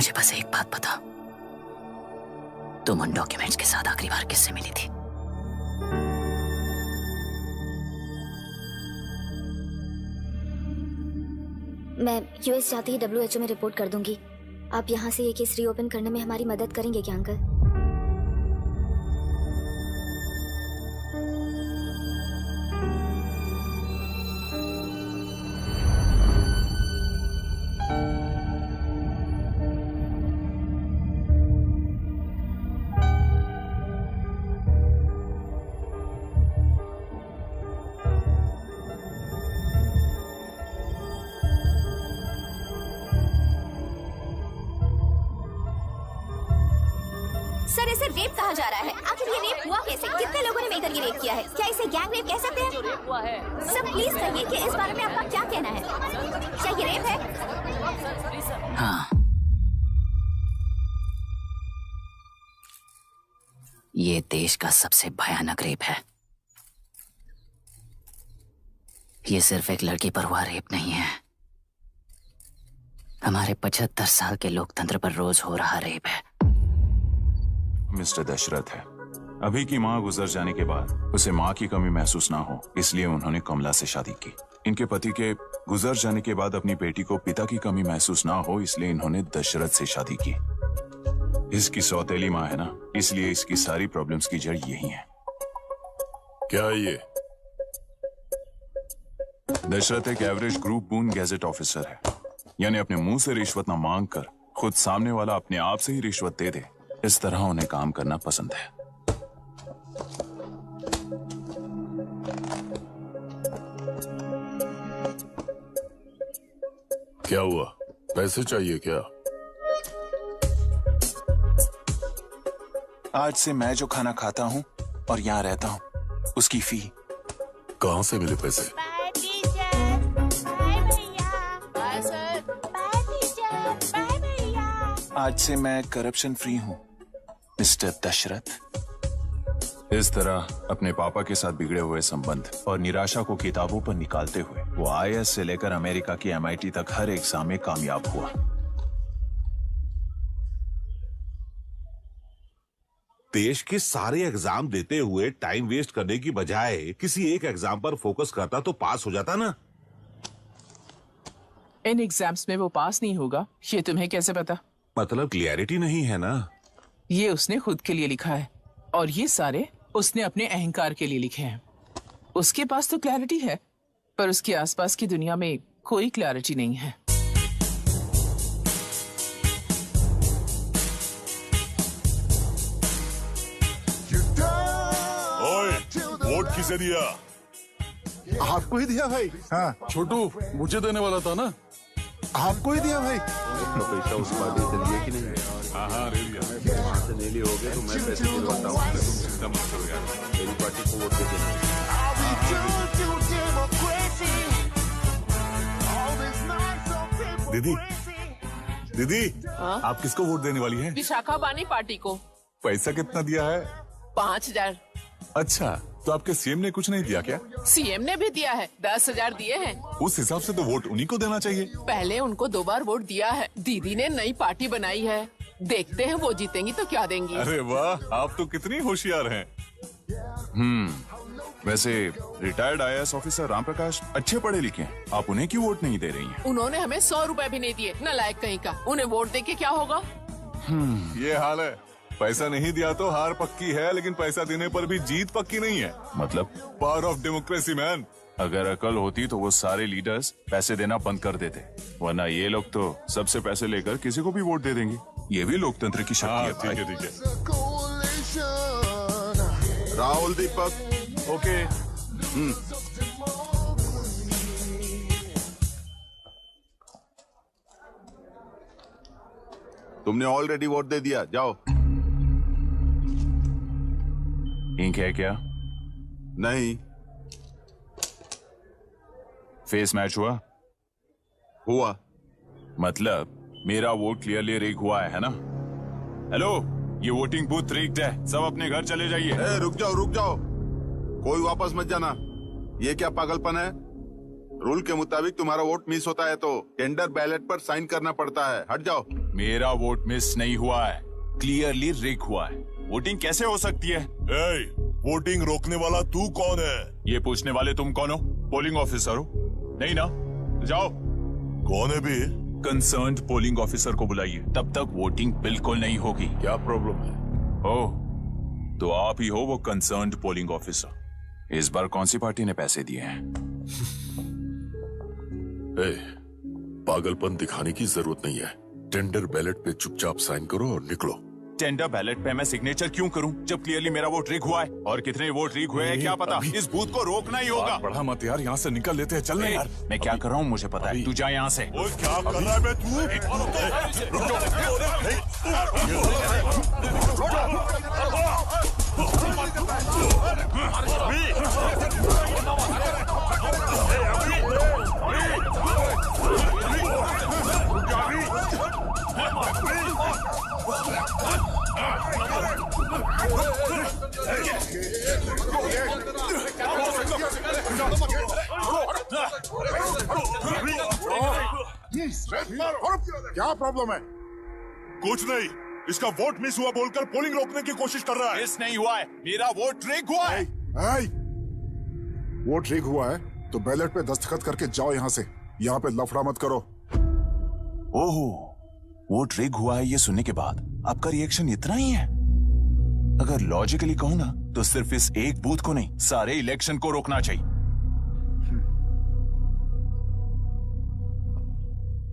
मुझे बस एक बात बता, तुम उन डॉक्यूमेंट्स के साथ आखिरी बार किससे मिली थी? मैं यूएस जाते ही WHO में रिपोर्ट कर दूंगी। आप यहाँ से ये केस रीओपन करने में हमारी मदद करेंगे क्या अंकल? सर, इसे रेप कहा जा रहा है। आखिर ये रेप हुआ कैसे? कितने लोगों ने मिलकर ये रेप किया है? क्या इसे गैंग रेप कह सकते हैं? सर प्लीज कहिए कि इस बारे में आपका क्या कहना है? क्या ये रेप है? हाँ, ये देश का सबसे भयानक रेप है। ये सिर्फ एक लड़की पर हुआ रेप नहीं है, हमारे 75 साल के लोकतंत्र पर रोज हो रहा रेप है। मिस्टर दशरथ है। अभी की माँ गुजर जाने के बाद उसे माँ की कमी महसूस ना हो, इसलिए उन्होंने कमला से शादी की। इनके पति के गुजर जाने के बाद अपनी बेटी को पिता की कमी महसूस ना हो, इसलिए इन्होंने दशरथ से शादी की। इसकी सौतेली माँ है ना, इसलिए इसकी सारी प्रॉब्लम्स की जड़ यही है। क्या है ये? दशरथ एक एवरेज ग्रुप बून गैजेट ऑफिसर है, यानी अपने मुंह से रिश्वत न मांग कर खुद सामने वाला अपने आप से ही रिश्वत दे दे, इस तरह उन्हें काम करना पसंद है। क्या हुआ? पैसे चाहिए क्या? आज से मैं जो खाना खाता हूँ और यहाँ रहता हूँ, उसकी फी। कहाँ से मिले पैसे? आज से मैं करप्शन फ्री हूँ, मिस्टर दशरथ। इस तरह अपने पापा के साथ बिगड़े हुए संबंध और निराशा को किताबों पर निकालते हुए वो IAS से लेकर अमेरिका की MIT तक हर एग्जाम में कामयाब हुआ। देश के सारे एग्जाम देते हुए टाइम वेस्ट करने की बजाय किसी एक एग्जाम पर फोकस करता तो पास हो जाता ना। इन एग्जाम्स में वो पास नहीं होगा, ये तुम्हें कैसे पता? मतलब क्लियरिटी नहीं है ना। ये उसने खुद के लिए लिखा है और ये सारे उसने अपने अहंकार के लिए लिखे हैं। उसके पास तो क्लैरिटी है, पर उसके आसपास की दुनिया में कोई क्लैरिटी नहीं है। ओए, वोट किसे दिया? आपको ही दिया भाई। हाँ, छोटू मुझे देने वाला था ना। आपको ही दिया भाई। तो पैसा उस पार्टी से लिए कि नहीं? हाँ ले लिया। वहाँ से नहीं लिए होगे तो मैं पैसे दिलवाता हूँ। तुम चिंता मत करो यार, मेरी पार्टी को वोट दे देना। दीदी, दीदी, आप किसको वोट देने वाली हैं? विशाखा बानी पार्टी को। पैसा कितना दिया है? 5000। अच्छा, तो आपके सीएम ने कुछ नहीं दिया क्या? सीएम ने भी दिया है, 10,000 दिए हैं। उस हिसाब से तो वोट उन्हीं को देना चाहिए। पहले उनको 2 बार वोट दिया है। दीदी ने नई पार्टी बनाई है, देखते हैं वो जीतेंगी तो क्या देंगी। अरे वाह, आप तो कितनी होशियार हैं। वैसे retired IAS officer Ram Prakash अच्छे पढ़े लिखे हैं, आप उन्हें क्यों वोट नहीं दे रही हैं? उन्होंने हमें 100 रुपए भी नहीं दिए, नालायक कहीं का। उन्हें वोट दे के क्या होगा? ये हाल है। पैसा नहीं दिया तो हार पक्की है, लेकिन पैसा देने पर भी जीत पक्की नहीं है। मतलब पावर ऑफ डेमोक्रेसी मैन। अगर अकल होती तो वो सारे लीडर्स पैसे देना बंद कर देते, वरना ये लोग तो सबसे पैसे लेकर किसी को भी वोट दे देंगे। ये भी लोकतंत्र की शक्ति है भाई। ठीक है। राहुल दीपक, ओके। तुमने ऑलरेडी वोट दे दिया, जाओ। इंक है क्या? नहीं फेस मैच हुआ? हुआ। मतलब मेरा वोट क्लियरली रिग हुआ है ना? हेलो, ये वोटिंग बूथ रिग्ड है, सब अपने घर चले जाइए। रुक जाओ, रुक जाओ, कोई वापस मत जाना। ये क्या पागलपन है? रूल के मुताबिक तुम्हारा वोट मिस होता है तो टेंडर बैलेट पर साइन करना पड़ता है। हट जाओ। मेरा वोट मिस नहीं हुआ है, क्लियरली रिग हुआ है। वोटिंग कैसे हो सकती है? वोटिंग रोकने वाला तू कौन है? ये पूछने वाले तुम कौन हो? पोलिंग ऑफिसर हो? नहीं ना? जाओ। कौन है बे? कंसर्न्ड पोलिंग ऑफिसर को बुलाइए, तब तक वोटिंग बिल्कुल नहीं होगी। क्या प्रॉब्लम है? ओह, तो आप ही हो वो कंसर्न्ड पोलिंग ऑफिसर। इस बार कौन सी पार्टी ने पैसे दिए हैं? पागलपन दिखाने की जरूरत नहीं है। टेंडर बैलेट पे चुपचाप साइन करो और निकलो। टेंडर बैलेट पे मैं सिग्नेचर क्यों करूं जब क्लियरली मेरा वोट रिग हुआ है? और कितने वोट रिग हुए हैं क्या पता। इस बूथ को रोकना ही होगा। बढ़ा मत यार, यहाँ से निकल लेते हैं। चलने यार। मैं क्या कर रहा हूँ मुझे पता है। तू जा यहाँ से। ओए क्या कर रहा है बे तू? रुक क्या प्रॉब्लम है? कुछ नहीं, इसका वोट मिस हुआ बोलकर पोलिंग रोकने की कोशिश कर रहा है। मिस नहीं हुआ है, मेरा वोट रिग हुआ है। वोट रिग हुआ है तो बैलेट पे दस्तखत करके जाओ यहाँ से। यहाँ पे लफड़ा मत करो। ओहो, वोट रिग हुआ है ये सुनने के बाद आपका रिएक्शन इतना ही है? अगर लॉजिकली कहूं ना तो सिर्फ इस एक बूथ को नहीं, सारे इलेक्शन को रोकना चाहिए।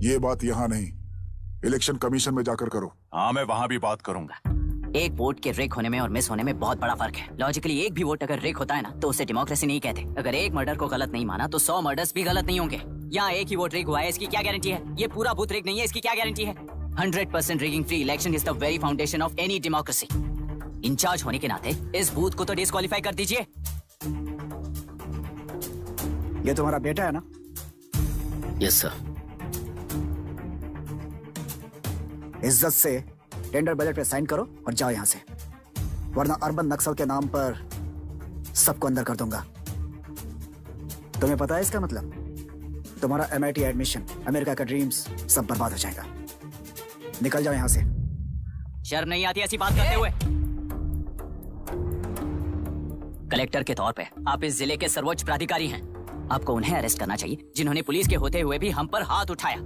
ये बात यहाँ नहीं, इलेक्शन कमीशन में जाकर करो। हाँ, मैं वहां भी बात करूंगा। एक वोट के रिग होने में और मिस होने में बहुत बड़ा फर्क है। लॉजिकली एक भी वोट अगर रिग होता है ना तो उसे डेमोक्रेसी नहीं कहते। अगर एक मर्डर को गलत नहीं माना तो 100 मर्डर्स भी गलत नहीं होंगे। यहाँ एक ही वोट रिग हुआ है, इसकी क्या गारंटी है? ये पूरा बूथ रिग नहीं है, इसकी क्या गारंटी है? 100% rigging free election is the very foundation of any democracy. In charge होने के नाते इस बूथ को तो डिस्क्वालीफाई कर दीजिए। ये तुम्हारा बेटा है ना? Yes sir. इज्जत से टेंडर बैलेट पे साइन करो और जाओ यहाँ से, वरना अर्बन नक्सल के नाम पर सबको अंदर कर दूंगा। तुम्हें पता है इसका मतलब? तुम्हारा MIT एडमिशन, अमेरिका का ड्रीम्स सब बर्बाद हो जाएगा। निकल जाओ यहाँ से। शर्म नहीं आती ऐसी बात करते हुए? कलेक्टर के तौर पे आप इस जिले के सर्वोच्च प्राधिकारी हैं। आपको उन्हें अरेस्ट करना चाहिए जिन्होंने पुलिस के होते हुए भी हम पर हाथ उठाया।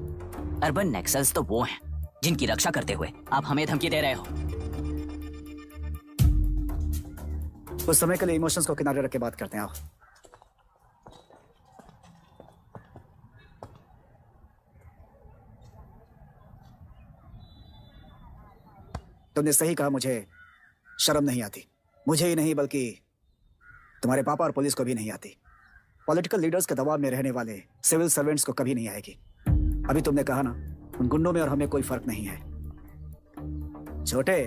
अर्बन नक्सल्स तो वो हैं जिनकी रक्षा करते हुए आप हमें धमकी दे रहे हो। उस समय के लिए इमोशंस को किनारे रख के बात करते हैं। आओ। तुमने सही कहा, मुझे शर्म नहीं आती। मुझे ही नहीं बल्कि तुम्हारे पापा और पुलिस को भी नहीं आती। पॉलिटिकल लीडर्स के दबाव में रहने वाले सिविल सर्वेंट्स को कभी नहीं आएगी। अभी तुमने कहा ना, उन गुंडों में और हमें कोई फर्क नहीं है। छोटे,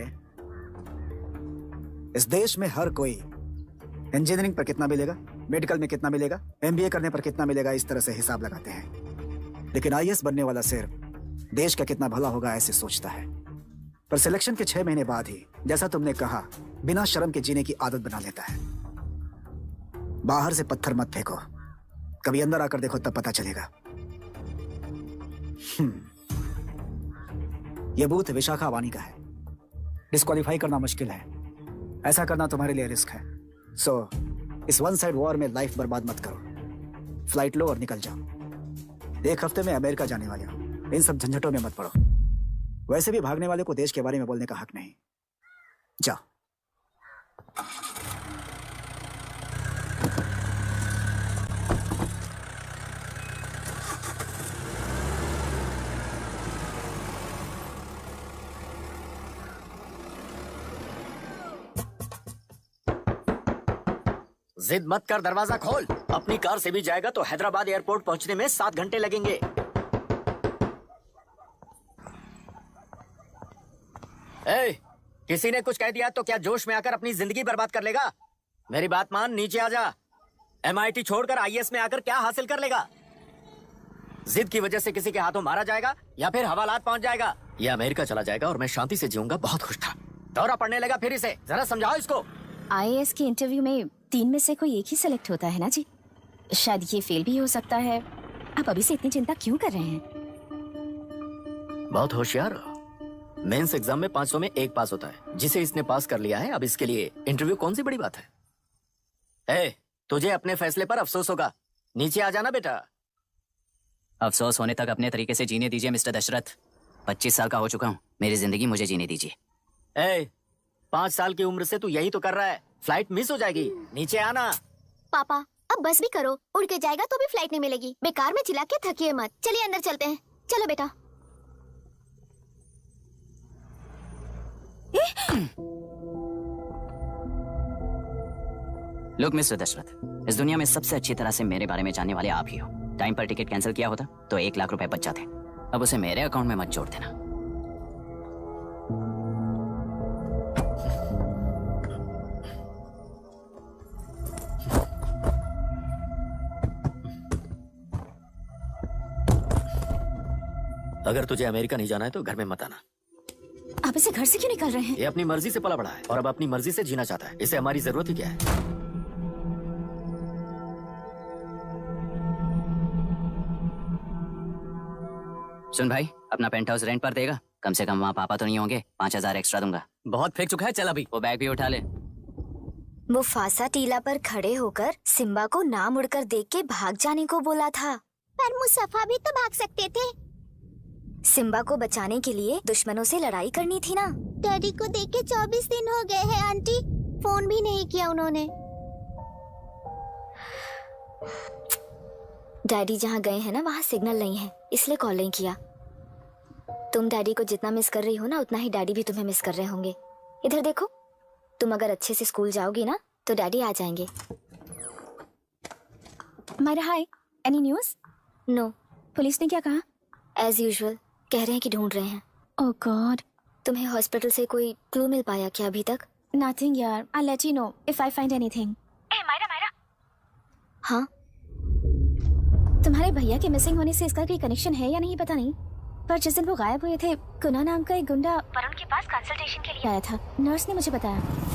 इस देश में हर कोई इंजीनियरिंग पर कितना मिलेगा, मेडिकल में कितना मिलेगा, MBA करने पर कितना मिलेगा, इस तरह से हिसाब लगाते हैं। लेकिन IAS बनने वाला सिर्फ देश का कितना भला होगा ऐसे सोचता है। पर सिलेक्शन के 6 महीने बाद ही, जैसा तुमने कहा, बिना शर्म के जीने की आदत बना लेता है। बाहर से पत्थर मत फेंको, कभी अंदर आकर देखो तब पता चलेगा। यह बूथ विशाखा वानी का है। डिस्क्वालीफाई करना मुश्किल है, ऐसा करना तुम्हारे लिए रिस्क है। सो इस वन साइड वॉर में लाइफ बर्बाद मत करो। फ्लाइट लो और निकल जाओ। 1 हफ्ते में अमेरिका जाने वाले हो, इन सब झंझटों में मत पड़ो। वैसे भी भागने वाले को देश के बारे में बोलने का हक नहीं। जाओ। जिद मत कर, दरवाजा खोल। अपनी कार से भी जाएगा तो हैदराबाद एयरपोर्ट पहुंचने में 7 घंटे लगेंगे। किसी ने कुछ कह दिया तो क्या जोश में आकर अपनी जिंदगी बर्बाद कर लेगा? मेरी बात मान, नीचे आ जा। MIT छोड़कर IAS में आकर क्या हासिल कर लेगा? जिद की वजह से किसी के हाथों मारा जाएगा या फिर हवालात पहुंच जाएगा या अमेरिका चला जाएगा और मैं शांति से जीऊंगा। बहुत खुश था। दौरा पड़ने लगा फिर इसे। जरा समझाओ इसको। IAS के इंटरव्यू में 3 में से कोई एक ही सिलेक्ट होता है ना जी? शायद ये फेल भी हो सकता है आप अभी से इतनी चिंता क्यों कर रहे हैं? बहुत होशियार हो। मेंस एग्जाम में 500 में 1 पास होता है, जिसे इसने पास कर लिया है। अब इसके लिए इंटरव्यू कौन सी बड़ी बात है? तुझे अपने फैसले पर अफसोस होगा। नीचे आ जाना बेटा। अफसोस होने तक अपने तरीके से जीने दीजिए मिस्टर दशरथ। 25 साल का हो चुका हूँ, मेरी जिंदगी मुझे जीने दीजिए। 5 साल की उम्र से तू यही तो कर रहा है। फ्लाइट मिस हो जाएगी, नीचे आना। पापा अब बस भी करो, उड़ के जाएगा तो भी फ्लाइट नहीं मिलेगी। बेकार में चिल्ला के थकिए मत। चलिए अंदर चलते हैं। चलो बेटा। लुक मिस्टर दशरथ, इस दुनिया में सबसे अच्छी तरह से मेरे बारे में जानने वाले आप ही हो। टाइम पर टिकट कैंसिल किया होता तो 1 लाख रुपए बच जाते। अब उसे मेरे अकाउंट में मत जोड़ देना। अगर तुझे अमेरिका नहीं जाना है तो घर में मत आना। आप इसे घर से क्यों निकाल रहे हैं? ये अपनी मर्जी से पला बड़ा है और अब अपनी मर्जी से जीना चाहता है। इसे हमारी जरूरत ही क्या है? सुन भाई, अपना पेंट हाउस रेंट पर देगा? कम से कम वहाँ पापा तो नहीं होंगे। 5000 एक्स्ट्रा दूंगा। बहुत फेंक चुका है, चल अभी। वो बैग भी उठा ले। मुफासा टीला पर खड़े होकर सिम्बा को ना मुड़कर देख के भाग जाने को बोला था। पर मुस्तफा भी तो भाग सकते थे। सिम्बा को बचाने के लिए दुश्मनों से लड़ाई करनी थी ना। डैडी को देख के 24 दिन हो गए हैं आंटी। फोन भी नहीं किया उन्होंने। डैडी जहाँ गए हैं ना, वहाँ सिग्नल नहीं है, इसलिए कॉल नहीं किया। तुम डैडी को जितना मिस कर रही हो ना, उतना ही डैडी भी तुम्हें मिस कर रहे होंगे। इधर देखो, तुम अगर अच्छे से स्कूल जाओगी ना तो डैडी आ जाएंगे। मायरा हाय, एनी न्यूज़? नो। पुलिस ने क्या कहा? एज यूजुअल कह रहे हैं कि ढूंढ रहे हैं। ओह गॉड। तुम्हें हॉस्पिटल से कोई क्लू मिल पाया क्या अभी तक? नथिंग यार, I let you know if I find anything. Myra. हाँ, तुम्हारे भैया के मिसिंग होने से इसका कोई कनेक्शन है या नहीं पता नहीं, पर जिस दिन वो गायब हुए थे, कुना नाम का एक गुंडा वरुण के पास कंसल्टेशन के लिए आया था। नर्स ने मुझे बताया।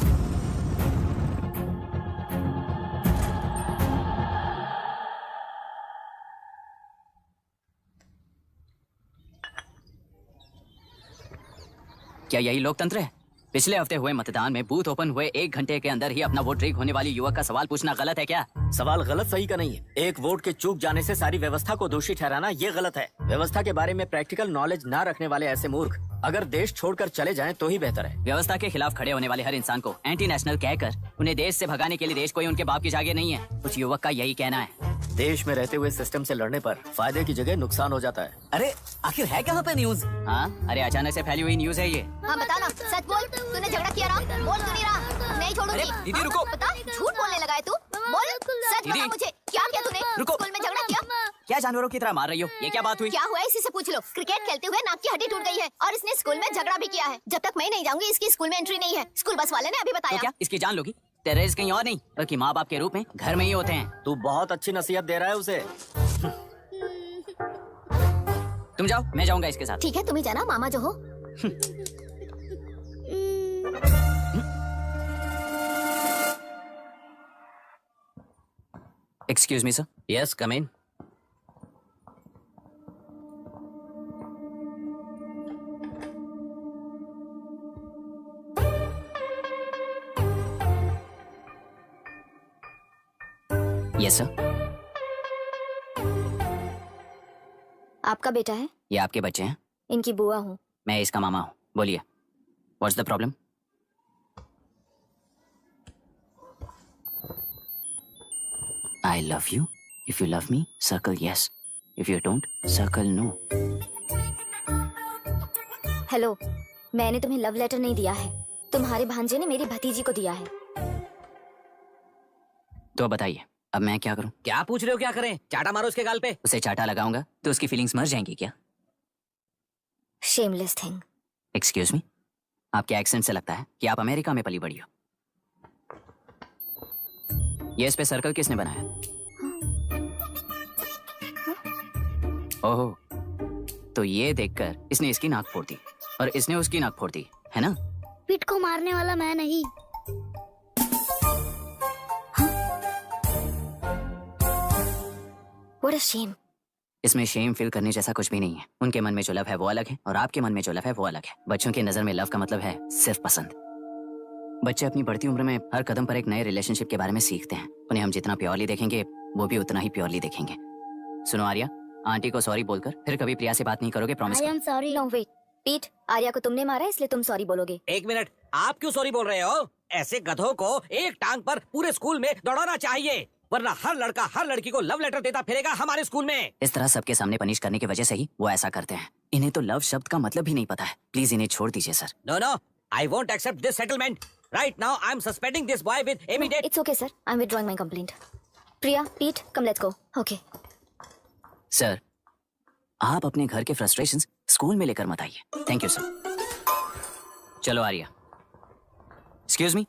क्या यही लोकतंत्र है? पिछले हफ्ते हुए मतदान में बूथ ओपन हुए 1 घंटे के अंदर ही अपना वोट रीक होने वाली युवक का सवाल पूछना गलत है क्या? सवाल गलत सही का नहीं है। एक वोट के चूक जाने से सारी व्यवस्था को दोषी ठहराना ये गलत है। व्यवस्था के बारे में प्रैक्टिकल नॉलेज ना रखने वाले ऐसे मूर्ख अगर देश छोड़कर चले जाएं तो ही बेहतर है। व्यवस्था के खिलाफ खड़े होने वाले हर इंसान को एंटी नेशनल कहकर उन्हें देश से भगाने के लिए देश कोई उनके बाप की जागीर नहीं है। उस युवक का यही कहना है। देश में रहते हुए सिस्टम से लड़ने पर फायदे की जगह नुकसान हो जाता है। अरे आखिर है कहाँ पे न्यूज? हाँ, अरे अचानक से फैली हुई न्यूज है ये। हाँ बता ना, सच बोल। तूने झगड़ा किया ना? बोल क्यों नहीं रहा? नहीं छोड़ूंगी। दीदी रुको। बता, झूठ बोलने लगा है तू। बोल, सच बता मुझे, क्या किया तूने? रुको। स्कूल में झगड़ा किया? क्या जानवरों की तरह मार रही हो? ये क्या बात हुई? क्या हुआ है इसी से पूछ लो। क्रिकेट खेलते हुए नाक की हड्डी टूट गई है और इसने स्कूल में झगड़ा भी किया है। जब तक मैं नहीं जाऊंगी इसकी स्कूल में एंट्री नहीं है। स्कूल बस वाले ने अभी तो बताया। क्या इसकी जान लोगी? टेररिस्ट कहीं और नहीं बल्कि माँ बाप के रूप में घर में ही होते हैं। तू बहुत अच्छी नसीहत दे रहा है उसे। तुम जाओ, मैं जाऊंगा इसके साथ। ठीक है, तुम ही जाना, मामा जो हो। Excuse me sir. Yes, come in. Yes sir. आपका बेटा है? ये आपके बच्चे हैं? इनकी बुआ हूँ। मैं इसका मामा हूँ। बोलिए, what's the problem? I love you. If you love me, circle yes. If you don't, circle no. Hello, मैंने तुम्हें लव लेटर नहीं दिया है। तुम्हारे भांजे ने मेरी भतीजी को दिया है। तो बताइए, अब मैं क्या करूं? क्या पूछ रहे हो? क्या करें? चाटा मारो उसके गाल पे। उसे चाटा लगाऊंगा तो उसकी फीलिंग्स मर जाएंगी क्या? Shameless thing. एक्सक्यूज मी, आपके एक्सेंट से लगता है कि आप अमेरिका में पली बड़ी हो। ये इस पे सर्कल किसने बनाया? ओहो, तो ये देखकर इसने इसकी नाक फोड़ दी और इसने उसकी नाक फोड़ दी, है ना? पिट को मारने वाला मैं नहीं। What a shame. इसमें शेम फील करने जैसा कुछ भी नहीं है। उनके मन में जो लव है वो अलग है और आपके मन में जो लव है वो अलग है। बच्चों की नजर में लव का मतलब है सिर्फ पसंद। बच्चे अपनी बढ़ती उम्र में हर कदम पर एक नए रिलेशनशिप के बारे में सीखते हैं। उन्हें हम जितना प्योरली देखेंगे वो भी उतना ही प्योरली देखेंगे। सुनो आर्या, आंटी को सॉरी बोलकर फिर कभी प्रिया से बात नहीं करोगे, promise I am sorry. No wait Pete, Arya को तुमने मारा इसलिए तुम सॉरी बोलोगे। एक मिनट, आप क्यों सॉरी बोल रहे हो? ऐसे गधों को एक टांग पर पूरे स्कूल में दौड़ाना चाहिए, वरना हर लड़का हर लड़की को लव लेटर देता फिरेगा हमारे स्कूल में। इस तरह सबके सामने पनिश करने की वजह से ही वो ऐसा करते हैं। इन्हें तो लव शब्द का मतलब भी नहीं पता है। प्लीज इन्हें छोड़ दीजिए sir. No no, I won't accept this settlement. Right now I am suspending this boy with immediate. It's okay sir, I am withdrawing my complaint. Priya, Pete, come let's go. Okay sir, आप अपने घर के frustrations school में लेकर मत आइए। Thank you sir. चलो Arya. Excuse me,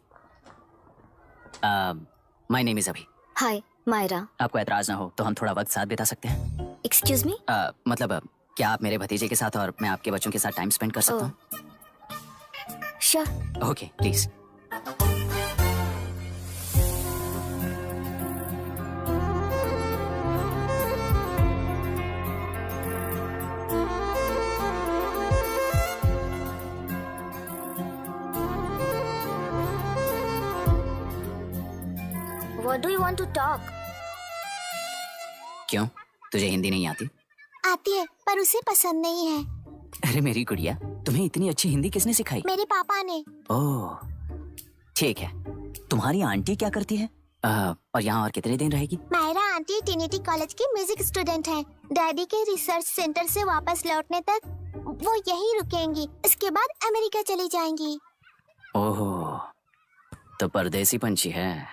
my name is Abhi. Hi Myra. आपको ऐतराज ना हो तो हम थोड़ा वक्त साथ बिता सकते हैं? एक्सक्यूज मी, मतलब क्या आप मेरे भतीजे के साथ और मैं आपके बच्चों के साथ टाइम स्पेंड कर सकता हूँ? Sure. Okay please. What do you want to talk? क्यों, तुझे हिंदी नहीं आती? आती है पर उसे पसंद नहीं है। अरे मेरी गुड़िया, तुम्हें इतनी अच्छी हिंदी किसने सिखाई? मेरे पापा ने। ओह ठीक है। तुम्हारी आंटी क्या करती है और यहाँ और कितने दिन रहेगी? मायरा आंटी ट्रिनिटी कॉलेज की म्यूजिक स्टूडेंट हैं। डैडी के रिसर्च सेंटर से वापस लौटने तक वो यहीं रुकेंगी, इसके बाद अमेरिका चली जाएंगी। ओह, तो परदेसी पंछी है।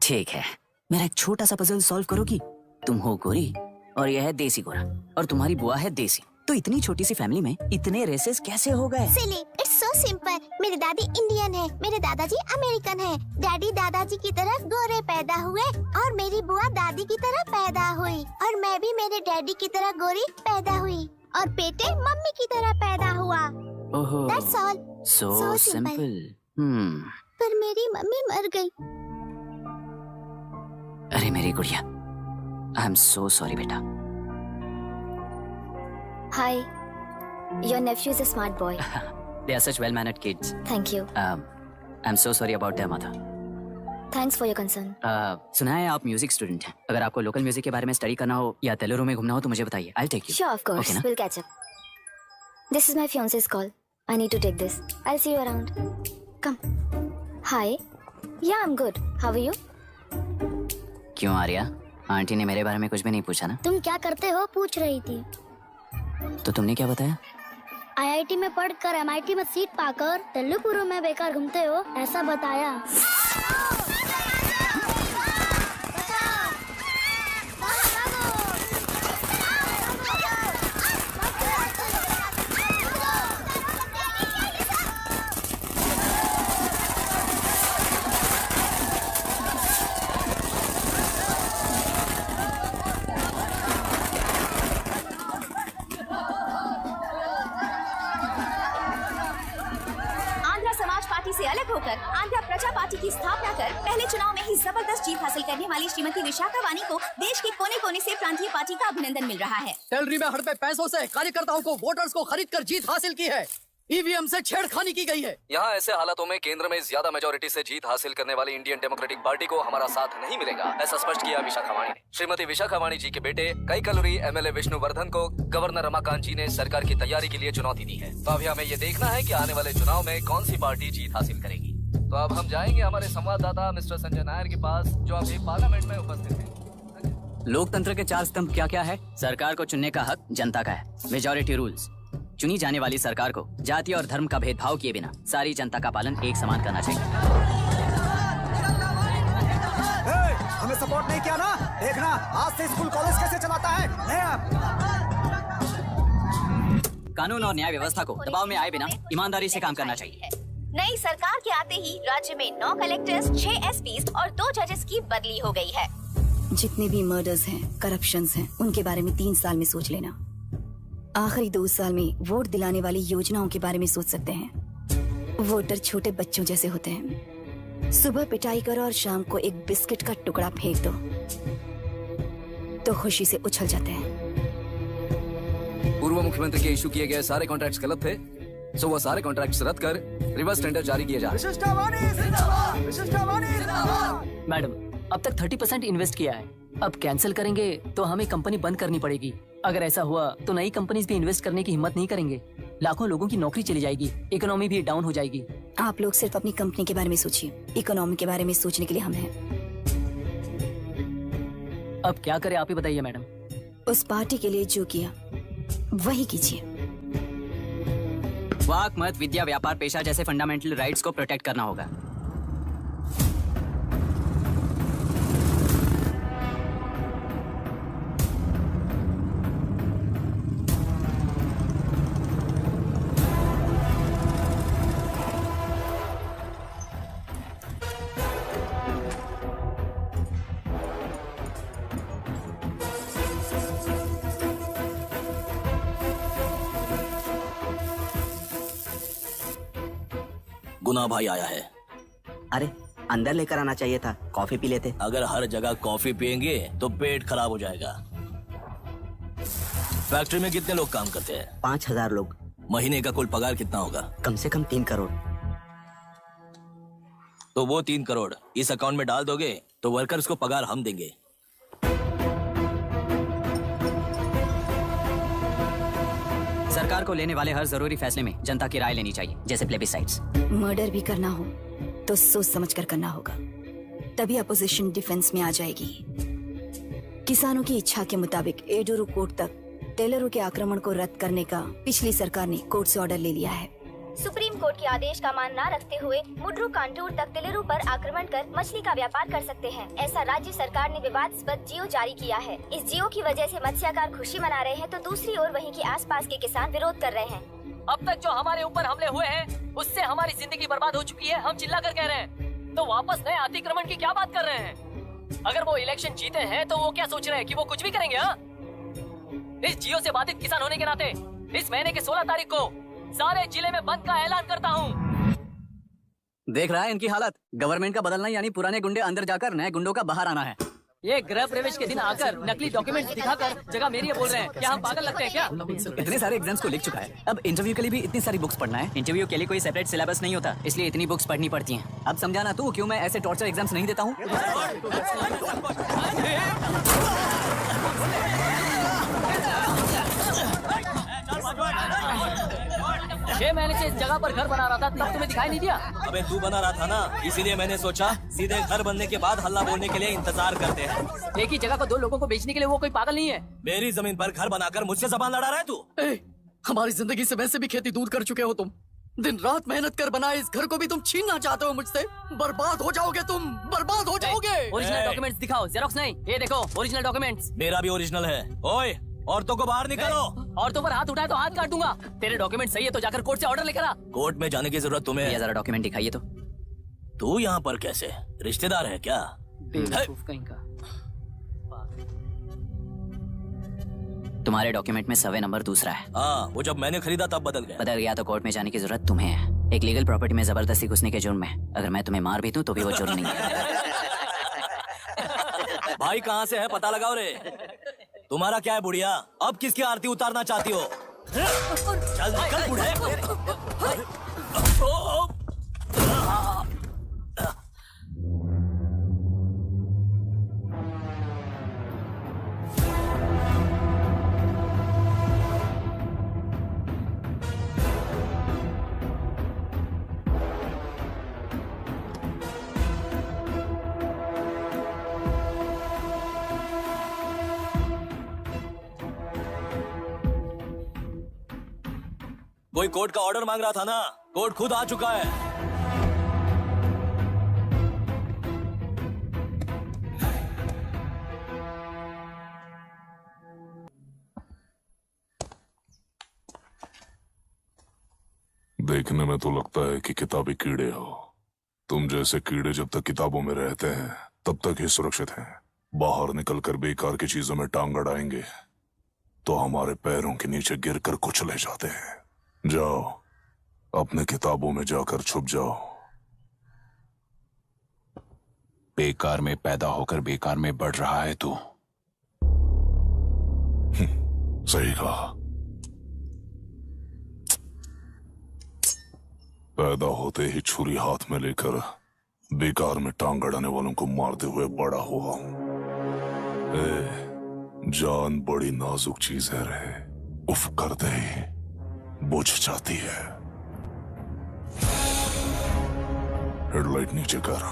ठीक है, मेरा एक छोटा सा पजल सॉल्व करोगी? तुम हो गोरी और यह है देसी गोरा और तुम्हारी बुआ है देसी, तो इतनी छोटी सी फैमिली में इतने रेसेस कैसे हो गए? सिली, इट्स सो सिंपल। मेरे दादी इंडियन है, मेरे दादाजी अमेरिकन है। डैडी दादाजी की तरह गोरे पैदा हुए और मेरी बुआ दादी की तरह पैदा हुई और मैं भी मेरे डैडी की तरह गोरी पैदा हुई और बेटे मम्मी की तरह पैदा हुआ। ओहो, That's all. so simple. पर मेरी मम्मी मर गई। अरे मेरी गुड़िया, आई एम सो सॉरी बेटा। Hi, your nephew is a smart boy. They are such well-mannered kids. Thank you. I'm so sorry about their mother. Thanks for your concern. सुना है आप म्यूजिक स्टूडेंट हैं। अगर आपको लोकल म्यूजिक के बारे में स्टडी करना हो या तेलुरु में घूमना हो तो मुझे बताइए। I'll take you. Sure, of course. Okay, ना? We'll catch up. This is my fiance's call. I need to take this. I'll see you around. Come. Hi. Yeah, I'm good. How are you? क्यों Arya, aunty ने मेरे बारे में कुछ भी नहीं पूछा ना? तुम क्या करते हो पूछ रही थी। तो तुमने क्या बताया? IIT में पढ़कर MIT में सीट पाकर तेलुगु में बेकार घूमते हो ऐसा बताया। से अलग होकर आंध्र प्रजा पार्टी की स्थापना कर पहले चुनाव में ही जबरदस्त जीत हासिल करने वाली श्रीमती विशाखा वानी को देश के कोने कोने से प्रांतीय पार्टी का अभिनंदन मिल रहा है। टेलरी में हड़पे पैसों से कार्यकर्ताओं को वोटर्स को खरीद कर जीत हासिल की है। ईवीएम से छेड़खानी की गई है। यहाँ ऐसे हालातों में केंद्र में ज्यादा मेजोरिटी से जीत हासिल करने वाली इंडियन डेमोक्रेटिक पार्टी को हमारा साथ नहीं मिलेगा, ऐसा स्पष्ट किया विशाखा वाणी ने। श्रीमती विशाखा वाणी जी के बेटे कई कलोरी एमएलए विष्णुवर्धन को गवर्नर रमाकांत जी ने सरकार की तैयारी के लिए चुनौती दी है। तो अभी हमें ये देखना है कि आने वाले चुनाव में कौन सी पार्टी जीत हासिल करेगी। तो अब हम जाएंगे हमारे संवाददाता मिस्टर संजय नायर के पास, जो अभी पार्लियामेंट में उपस्थित है। लोकतंत्र के चार स्तंभ क्या क्या है? सरकार को चुनने का हक जनता का है, मेजॉरिटी रूल्स। चुनी जाने वाली सरकार को जाति और धर्म का भेदभाव किए बिना सारी जनता का पालन एक समान करना चाहिए। हमें सपोर्ट नहीं किया ना, देखना आज से स्कूल कॉलेज कैसे चलाता है। कानून और न्याय व्यवस्था को दबाव में आए बिना ईमानदारी से काम करना चाहिए। नई सरकार के आते ही राज्य में 9 कलेक्टर्स, 6 एसपीज और 2 जजेस की बदली हो गई है। जितने भी मर्डर्स हैं, करप्शंस हैं, उनके बारे में 3 साल में सोच लेना। आखिरी 2 साल में वोट दिलाने वाली योजनाओं के बारे में सोच सकते हैं। वोटर छोटे बच्चों जैसे होते हैं। सुबह पिटाई करो और शाम को एक बिस्किट का टुकड़ा फेंक दो। तो खुशी से उछल जाते हैं। पूर्व मुख्यमंत्री के इशू किए गए सारे कॉन्ट्रैक्ट्स गलत थे, सो वो सारे कॉन्ट्रैक्ट्स रद्द कर रिवर्स टेंडर जारी किए जा रहे हैं। मैडम, अब तक 30% इन्वेस्ट किया है, अब कैंसिल करेंगे तो हमें कंपनी बंद करनी पड़ेगी। अगर ऐसा हुआ तो नई कंपनीज भी इन्वेस्ट करने की हिम्मत नहीं करेंगे, लाखों लोगों की नौकरी चली जाएगी, इकोनॉमी भी डाउन हो जाएगी। आप लोग सिर्फ अपनी कंपनी के बारे में सोचिए, इकोनॉमी के बारे में सोचने के लिए हम हैं। अब क्या करें आप ही बताइए मैडम। उस पार्टी के लिए जो किया वही कीजिए। वाक, मत, विद्या, व्यापार, पेशा जैसे फंडामेंटल राइट्स को प्रोटेक्ट करना होगा। गुना भाई आया है। अरे अंदर लेकर आना चाहिए था, कॉफी पी लेते। अगर हर जगह कॉफी पियेंगे तो पेट खराब हो जाएगा। फैक्ट्री में कितने लोग काम करते हैं? 5000 लोग। महीने का कुल पगार कितना होगा? कम से कम 3 करोड़। तो वो 3 करोड़ इस अकाउंट में डाल दोगे तो वर्कर्स को पगार हम देंगे। सरकार को लेने वाले हर जरूरी फैसले में जनता की राय लेनी चाहिए, जैसे प्लेबिसाइड्स। मर्डर भी करना हो तो सोच समझ कर करना होगा, तभी अपोजिशन डिफेंस में आ जाएगी। किसानों की इच्छा के मुताबिक एडोरू कोर्ट तक टेलरों के आक्रमण को रद्द करने का पिछली सरकार ने कोर्ट से ऑर्डर ले लिया है। सुप्रीम कोर्ट के आदेश का मान न रखते हुए मुड्रू कांटूर तक टेलरों पर आक्रमण कर मछली का व्यापार कर सकते हैं, ऐसा राज्य सरकार ने विवादास्पद जियो जारी किया है। इस जियो की वजह से मत्स्यकार खुशी मना रहे हैं, तो दूसरी ओर वहीं के आसपास के किसान विरोध कर रहे हैं। अब तक जो हमारे ऊपर हमले हुए हैं उससे हमारी जिंदगी बर्बाद हो चुकी है, हम चिल्ला कर कह रहे हैं, तो वापस नए अतिक्रमण की क्या बात कर रहे हैं? अगर वो इलेक्शन जीते हैं तो वो क्या सोच रहे हैं कि वो कुछ भी करेंगे? हाँ, इस जियो से बाधित किसान होने के नाते इस महीने के 16 तारीख को सारे जिले में बंद का ऐलान करता हूँ। देख रहा है इनकी हालत। गवर्नमेंट का बदलना यानी पुराने गुंडे अंदर जाकर नए गुंडों का बाहर आना है। ये गृह प्रवेश के दिन आकर नकली डॉक्यूमेंट्स दिखाकर जगह मेरी है बोल रहे हैं, क्या हम पागल लगते हैं क्या? इतने सारे एग्जाम्स को लिख चुका है, अब इंटरव्यू के लिए भी इतनी सारी बुक्स पढ़ना है। इंटरव्यू के लिए कोई सेपरेट सिलेबस नहीं होता, इसलिए इतनी बुक्स पढ़नी पड़ती हैं। अब समझाना तू क्यों मैं ऐसे टॉर्चर एग्जाम्स नहीं देता हूँ। 6 महीने से इस जगह पर घर बना रहा था, तब तुम्हें दिखाई नहीं दिया? अबे तू बना रहा था ना, इसीलिए मैंने सोचा सीधे घर बनने के बाद हल्ला बोलने के लिए इंतजार करते हैं। एक ही जगह को 2 लोगों को बेचने के लिए वो कोई पागल नहीं है। मेरी जमीन पर घर बनाकर मुझसे जबान लड़ा रहा है तू? हमारी जिंदगी से वैसे भी खेती दूर कर चुके हो तुम। दिन रात मेहनत कर बनाए इस घर को भी तुम छीनना चाहते हो मुझसे। बर्बाद हो जाओगे तुम, बर्बाद हो जाओगे। ओरिजिनल डॉक्यूमेंट्स दिखाओ, जेरोक्स नहीं। ये देखो ओरिजिनल डॉक्यूमेंट्स। मेरा भी ओरिजिनल है। ओए, औरतों को बाहर निकालो। औरतों पर हाथ उठाए तो हाथ काट दूंगा। तेरे डॉक्यूमेंट सही है तो जाकर कोर्ट से ऑर्डर लेकर आ। कोर्ट में जाने की जरूरत तुम्हें है? जरा डॉक्यूमेंट दिखाइए तो। तू यहाँ पर कैसे? रिश्तेदार है क्या? कहीं का। तुम्हारे डॉक्यूमेंट में सर्वे नंबर दूसरा है। हाँ, वो जब मैंने खरीदा तब बदल गया तो कोर्ट में जाने की जरूरत तुम्हें है। एक लीगल प्रॉपर्टी में जबरदस्ती घुसने के जुर्म में अगर मैं तुम्हें मार भी दूं तो भी वो जुर्म नहीं है। भाई कहाँ से है पता लगाओ रे। तुम्हारा क्या है बुढ़िया, अब किसकी आरती उतारना चाहती हो? चल निकल बूढ़े। कोई कोर्ट का ऑर्डर मांग रहा था ना, कोर्ट खुद आ चुका है। देखने में तो लगता है कि किताबी कीड़े हो। तुम जैसे कीड़े जब तक किताबों में रहते हैं तब तक ही सुरक्षित हैं। बाहर निकलकर बेकार की चीजों में टांग अड़ाएंगे तो हमारे पैरों के नीचे गिरकर कुचले जाते हैं। जाओ, अपने किताबों में जाकर छुप जाओ। बेकार में पैदा होकर बेकार में बढ़ रहा है तू। सही कहा। पैदा होते ही छुरी हाथ में लेकर बेकार में टांग अड़ाने वालों को मारते हुए बड़ा हुआ हूं। जान बड़ी नाजुक चीज है रे, उफ करते ही बुझ जाती है। हेडलाइट नीचे कर,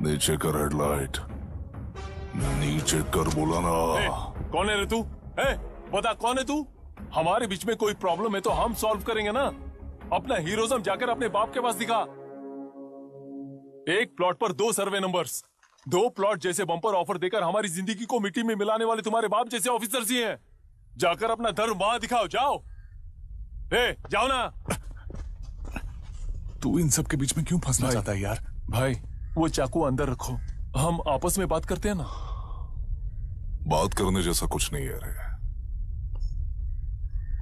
नीचे कर हेडलाइट, नीचे कर बोला ना। कौन है रे तू? बता कौन है तू? हमारे बीच में कोई प्रॉब्लम है तो हम सॉल्व करेंगे ना। अपना हीरोइज्म जाकर अपने बाप के पास दिखा। एक प्लॉट पर 2 सर्वे नंबर्स, 2 प्लॉट जैसे बम्पर ऑफर देकर हमारी जिंदगी को मिट्टी में मिलाने वाले तुम्हारे बाप जैसे ऑफिसर्स ही हैं। जाकर अपना धर्म वहां दिखाओ, जाओ। जाओ ना। तू इन सब के बीच में क्यों फंसना चाहता है यार? भाई वो चाकू अंदर रखो, हम आपस में बात करते हैं ना। बात करने जैसा कुछ नहीं है रे।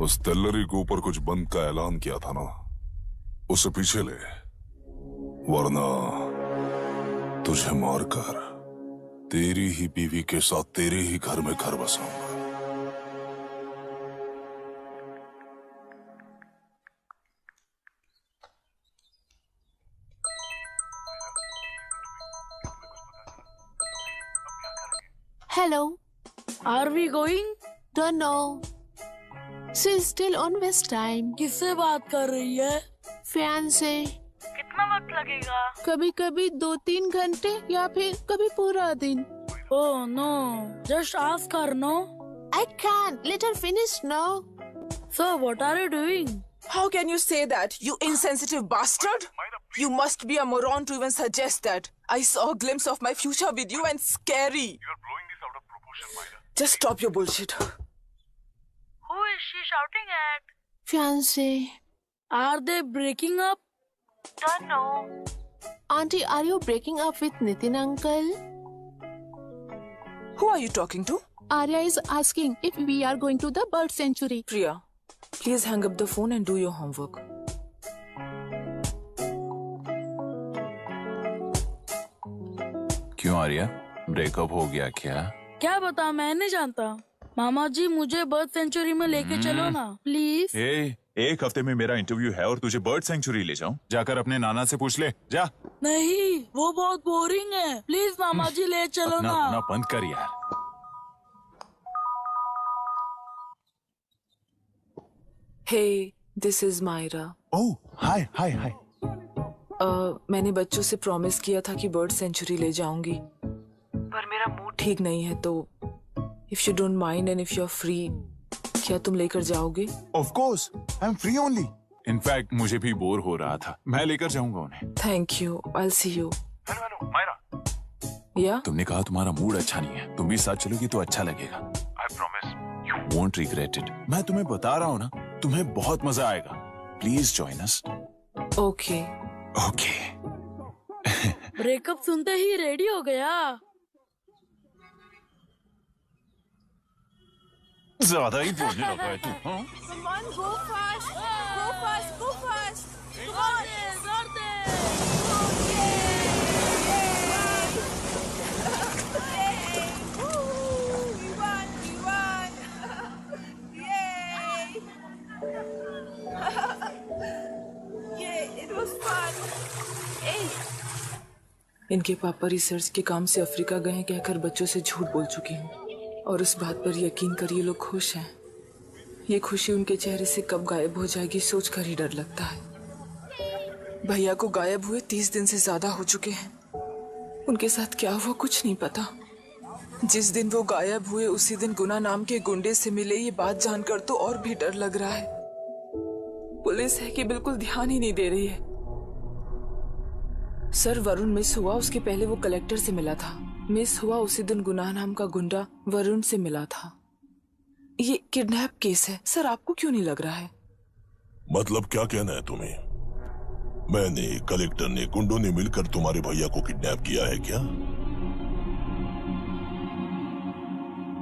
उस टेलरी के ऊपर कुछ बंद का ऐलान किया था ना, उसे पीछे ले, वरना तुझे मारकर तेरी ही बीवी के साथ तेरे ही घर में घर बसाऊंगा। Hello. Are we going? Don't know. She's still on West time. किससे बात कर रही है? फैन से। कितना वक्त लगेगा? कभी कभी 2-3 घंटे या फिर कभी पूरा दिन। Oh no. Just ask her, no? I can't. Let her finish, no? So what are you doing? How can you say that, you insensitive bastard? You must be a moron to even suggest that. I saw a glimpse of my future with you and scary. You're blowing this out of proportion, Myra. Just stop your bullshit. Who is she shouting at? Fiancé. Are they breaking up? Don't know. Auntie, are you breaking up with Nitin uncle? Who are you talking to? Arya is asking if we are going to the bird sanctuary. Priya, please hang up the phone and do your homework. क्यों Arya, breakup हो गया क्या? क्या बता, मैं नहीं जानता। मामा जी मुझे बर्ड सेंचुरी में लेके चलो ना प्लीज। एक हफ्ते में मेरा इंटरव्यू है और तुझे बर्ड सेंचुरी ले जाऊं? जाकर अपने नाना से पूछ ले, जा। नहीं, वो बहुत बोरिंग है, प्लीज मामा जी ले चलो ना। अपना बंद कर यार। Hey, this is Myra. Oh, hi, hi, hi. मैंने बच्चों से प्रॉमिस किया था कि बर्ड सेंचुरी ले जाऊंगी, पर मेरा मूड ठीक नहीं है, तो if you don't mind and if you are free, क्या तुम लेकर जाओगे? Of course, I'm free only. In fact, मुझे भी बोर हो रहा था, मैं लेकर जाऊंगा उन्हें। Thank you, I'll see you. Hello Myra. Yeah? तुमने कहा तुम्हारा मूड अच्छा नहीं है, तुम भी साथ चलोगी तो अच्छा लगेगा। I promise. You won't regret it. मैं तुम्हें बता रहा हूँ ना, तुम्हें बहुत मजा आएगा। Please join us. Okay. Okay. Breakup सुनते ही रेडी हो गया। ज्यादा ही बोलने लगा है तू, हाँ? Come on, go fast, go fast, go fast. इनके पापा रिसर्च के काम से अफ्रीका गए कहकर बच्चों से झूठ बोल चुकी हूँ, और उस बात पर यकीन कर ये लोग खुश हैं। ये खुशी उनके चेहरे से कब गायब हो जाएगी सोचकर ही डर लगता है। भैया को गायब हुए 30 दिन से ज्यादा हो चुके हैं। उनके साथ क्या हुआ कुछ नहीं पता। जिस दिन वो गायब हुए उसी दिन गुना नाम के गुंडे से मिले, ये बात जानकर तो और भी डर लग रहा है। पुलिस है कि बिल्कुल ध्यान ही नहीं दे रही है। सर, वरुण मिस हुआ उसके पहले वो कलेक्टर से मिला था। मिस हुआ उसी दिन गुनाह नाम का गुंडा वरुण से मिला था। ये किडनैप केस है सर, आपको क्यों नहीं लग रहा है? मतलब क्या कहना है तुम्हें? मैंने, कलेक्टर ने, गुंडों ने मिलकर तुम्हारे भैया को किडनैप किया है क्या?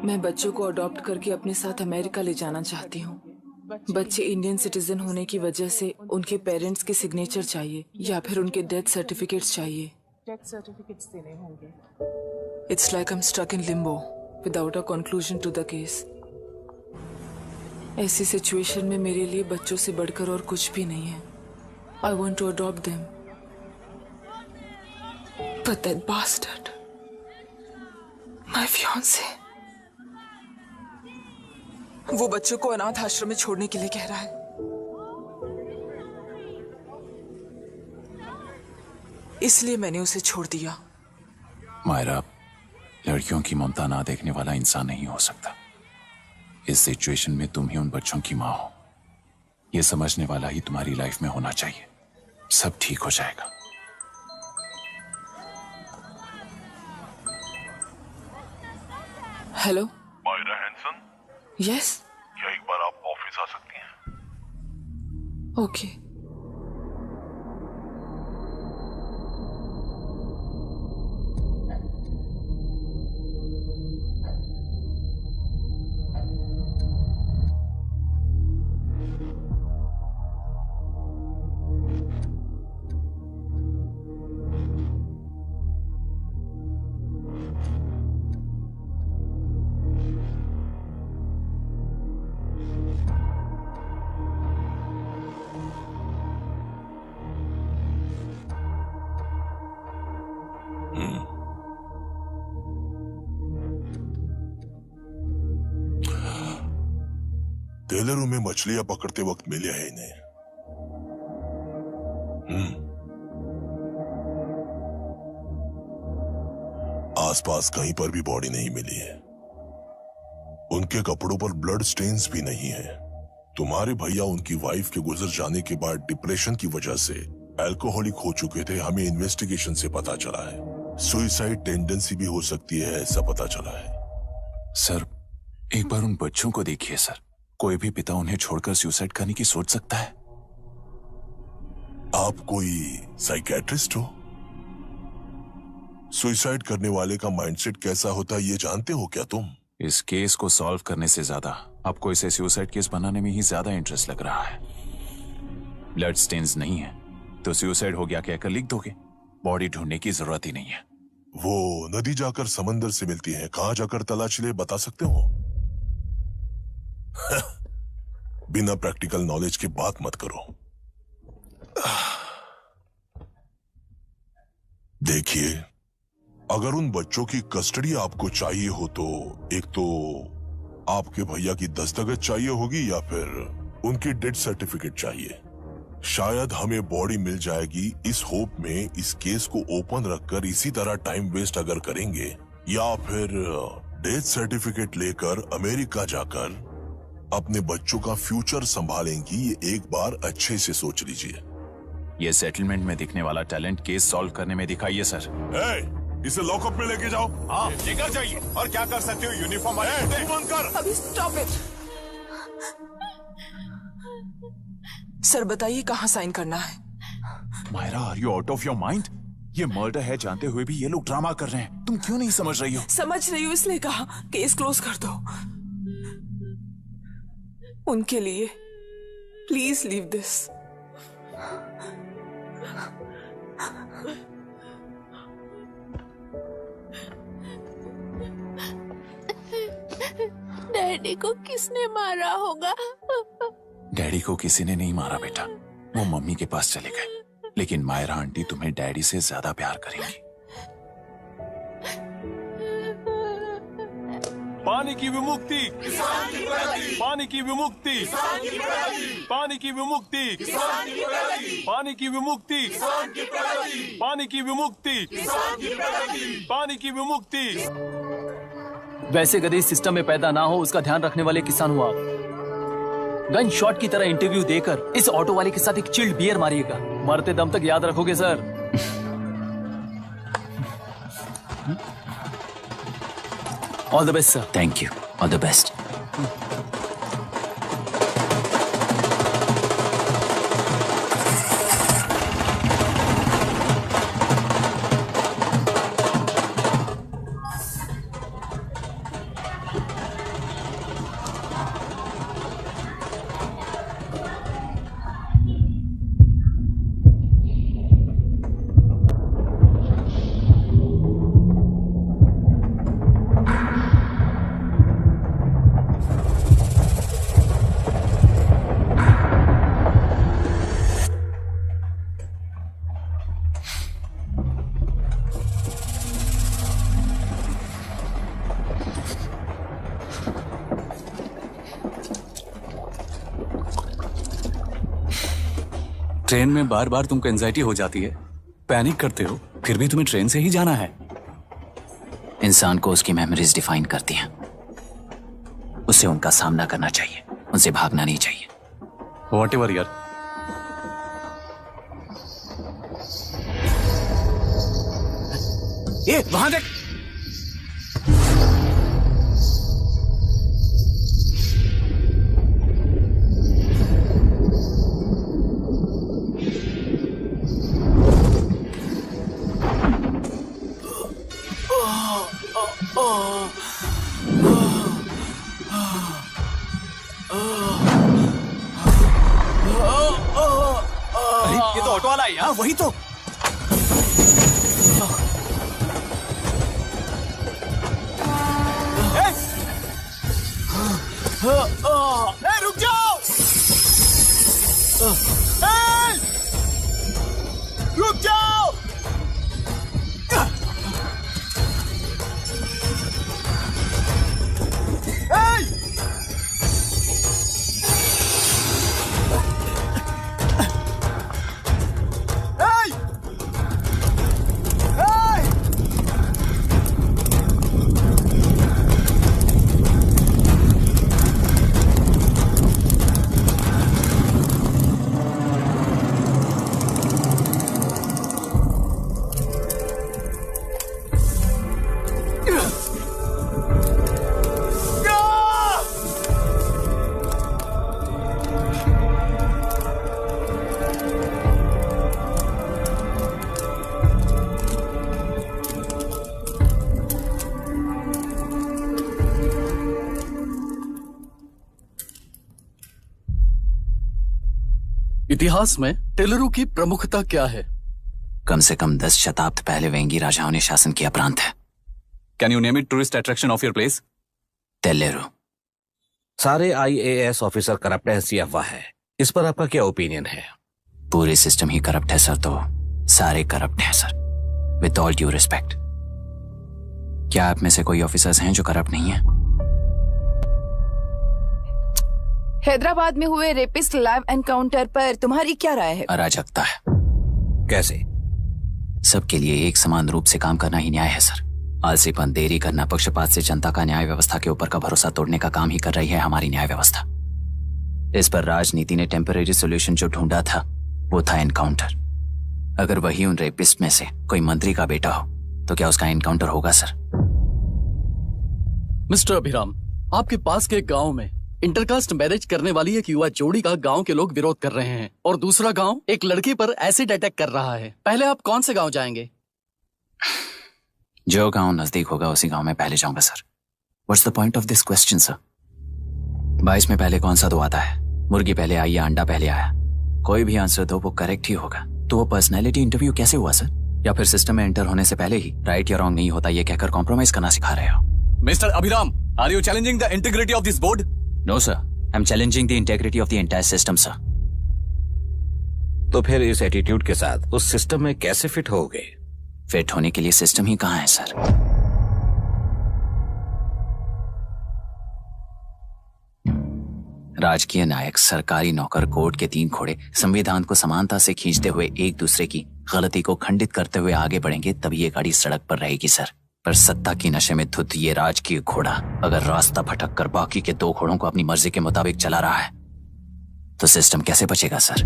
मैं बच्चों को अडॉप्ट करके अपने साथ अमेरिका ले जाना चाहती हूँ। बच्चे इंडियन सिटीजन होने की वजह से उनके पेरेंट्स के सिग्नेचर चाहिए या फिर उनके डेथ सर्टिफिकेट्स चाहिए। डेथ सर्टिफिकेट्स देने होंगे। It's like I'm stuck in limbo without a conclusion to the case. ऐसी सिचुएशन में मेरे लिए बच्चों से बढ़कर और कुछ भी नहीं है। I want to adopt them, but that bastard, my fiance, वो बच्चों को अनाथ आश्रम में छोड़ने के लिए कह रहा है। इसलिए मैंने उसे छोड़ दिया। मायरा, लड़कियों की ममता ना देखने वाला इंसान नहीं हो सकता। इस सिचुएशन में तुम ही उन बच्चों की माँ हो। ये समझने वाला ही तुम्हारी लाइफ में होना चाहिए। सब ठीक हो जाएगा। हेलो मायरा हैंसन, यस, क्या एक बार आप ऑफिस आ सकती हैं? ओके। टेलरों में मछलियां पकड़ते वक्त मिले हैं इन्हें। आसपास कहीं पर भी बॉडी नहीं मिली है। उनके कपड़ों पर ब्लड स्टेन्स भी नहीं है। तुम्हारे भैया उनकी वाइफ के गुजर जाने के बाद डिप्रेशन की वजह से अल्कोहलिक हो चुके थे। हमें इन्वेस्टिगेशन से पता चला है सुसाइड टेंडेंसी भी हो सकती है, ऐसा पता चला है। सर, एक बार उन बच्चों को देखिए सर। कोई भी पिता उन्हें छोड़कर सुसाइड करने की सोच सकता है? आप कोई साइकियाट्रिस्ट हो? सुसाइड करने वाले का माइंडसेट कैसा होता है ये जानते हो क्या तुम? इस केस को सॉल्व करने से ज्यादा आपको इसे सुसाइड केस बनाने में ही ज्यादा इंटरेस्ट लग रहा है। ब्लड स्टेन्स नहीं है तो सुसाइड हो गया कहकर लिख दोगे। बॉडी ढूंढने की जरूरत ही नहीं है। वो नदी जाकर समंदर से मिलती है, कहां जाकर तलाश ले बता सकते हो? बिना प्रैक्टिकल नॉलेज की बात मत करो। देखिए, अगर उन बच्चों की कस्टडी आपको चाहिए हो तो एक तो आपके भैया की दस्तखत चाहिए होगी या फिर उनकी डेथ सर्टिफिकेट चाहिए। शायद हमें बॉडी मिल जाएगी इस होप में इस केस को ओपन रखकर इसी तरह टाइम वेस्ट अगर करेंगे, या फिर डेथ सर्टिफिकेट लेकर अमेरिका जाकर अपने बच्चों का फ्यूचर संभालेंगी। ये एक बार अच्छे से सोच लीजिए। ये सेटलमेंट में दिखने वाला टैलेंट केस सॉल्व करने में दिखाइए सर। इसे लॉकअप में लेके जाओ। हाँ, लेकर जाइए। और क्या कर सकते हो? यूनिफॉर्म बंद कर। अभी स्टॉप इट। सर बताइए कहाँ साइन करना है? Myra, are you out of your mind? ये मर्डर है जानते हुए भी ये लोग ड्रामा कर रहे हैं। तुम क्यों नहीं समझ रही हो? समझ रही हूँ, इसलिए कहा केस क्लोज कर दो। उनके लिए प्लीज लीव दिस। डैडी को किसने मारा होगा? डैडी को किसी ने नहीं मारा बेटा, वो मम्मी के पास चले गए। लेकिन मायरा आंटी तुम्हें डैडी से ज्यादा प्यार करेंगी। पानी की विमुक्ति, पानी की विमुक्ति, पानी की विमुक्ति, पानी की विमुक्ति, पानी की विमुक्ति, पानी की विमुक्ति। वैसे गधे इस सिस्टम में पैदा ना हो उसका ध्यान रखने वाले किसान हो आप। गन शॉट की तरह इंटरव्यू देकर इस ऑटो वाले के साथ एक चिल्ड बियर मारिएगा। मरते दम तक याद रखोगे sir. All the best sir. Thank you, all the best. Train में बार बार तुमको एंजाइटी हो जाती है, पैनिक करते हो, फिर भी तुम्हें ट्रेन से ही जाना है। इंसान को उसकी मेमोरीज डिफाइन करती हैं। उसे उनका सामना करना चाहिए, उनसे भागना नहीं चाहिए। व्हाटएवर यार। ये वहां देख। अरे ये तो ऑटो वाला है यार। वही तो। रुक जाओ। रुक जाओ। इतिहास में टेलरों की प्रमुखता क्या है? कम से कम 10 शताब्द पहले वेंगी राजाओं ने शासन किया प्रांत है। Can you name it tourist attraction of your place? टेलेरो। सारे IAS ऑफिसर करप्ट है, ऐसी अफवाह है। इस पर आपका क्या ओपिनियन है? पूरे सिस्टम ही करप्ट है सर, तो सारे करप्ट हैं sir. With all due respect, क्या आप में से कोई ऑफिसर्स हैं जो करप्ट नहीं है? हैदराबाद में हुए रेपिस्ट लाइव एनकाउंटर पर तुम्हारी क्या राय है? अराजकता है। कैसे? सबके लिए एक समान रूप से काम करना ही न्याय है सर। आलसीपन, देरी करना, पक्षपात से जनता का न्याय व्यवस्था के ऊपर का भरोसा तोड़ने का काम ही कर रही है हमारी न्याय व्यवस्था। इस पर राजनीति ने टेम्परेरी सोल्यूशन जो ढूंढा था वो था एनकाउंटर। अगर वही उन रेपिस्ट में से कोई मंत्री का बेटा हो तो क्या उसका एनकाउंटर होगा सर? मिस्टर अभिराम, आपके पास के गांव में इंटरकास्ट मैरिज करने वाली एक युवा जोड़ी का गांव के लोग विरोध कर रहे हैं और दूसरा गांव एक लड़की पर एसिड अटैक कर रहा है। पहले आप कौन से गांव जाएंगे? जो गांव नजदीक होगा उसी गांव में पहले जाऊंगा sir. What's the point of this question sir? 22 में पहले कौन सा दो आता है? मुर्गी पहले आई या अंडा पहले आया? कोई भी आंसर दो वो करेक्ट ही होगा। तो वो पर्सनैलिटी इंटरव्यू कैसे हुआ सर? या फिर सिस्टम में एंटर होने से पहले ही राइट या रॉन्ग नहीं होता ये कहकर कॉम्प्रोमाइज करना सिखा रहे हो? Mister Abhiram, are you challenging the integrity of this board? No sir, I am challenging the integrity of the entire system sir. तो फिर इस एटीट्यूड के साथ उस सिस्टम में कैसे फिट होगे? फिट होने के लिए सिस्टम ही कहां है सर? राजकीय नायक, सरकारी नौकर, कोर्ट के 3 घोड़े संविधान को समानता से खींचते हुए एक दूसरे की गलती को खंडित करते हुए आगे बढ़ेंगे तभी ये गाड़ी सड़क पर रहेगी सर। पर सत्ता की नशे में धुत ये राजकीय घोड़ा अगर रास्ता भटक कर बाकी के 2 घोड़ों को अपनी मर्जी के मुताबिक चला रहा है तो सिस्टम कैसे बचेगा सर?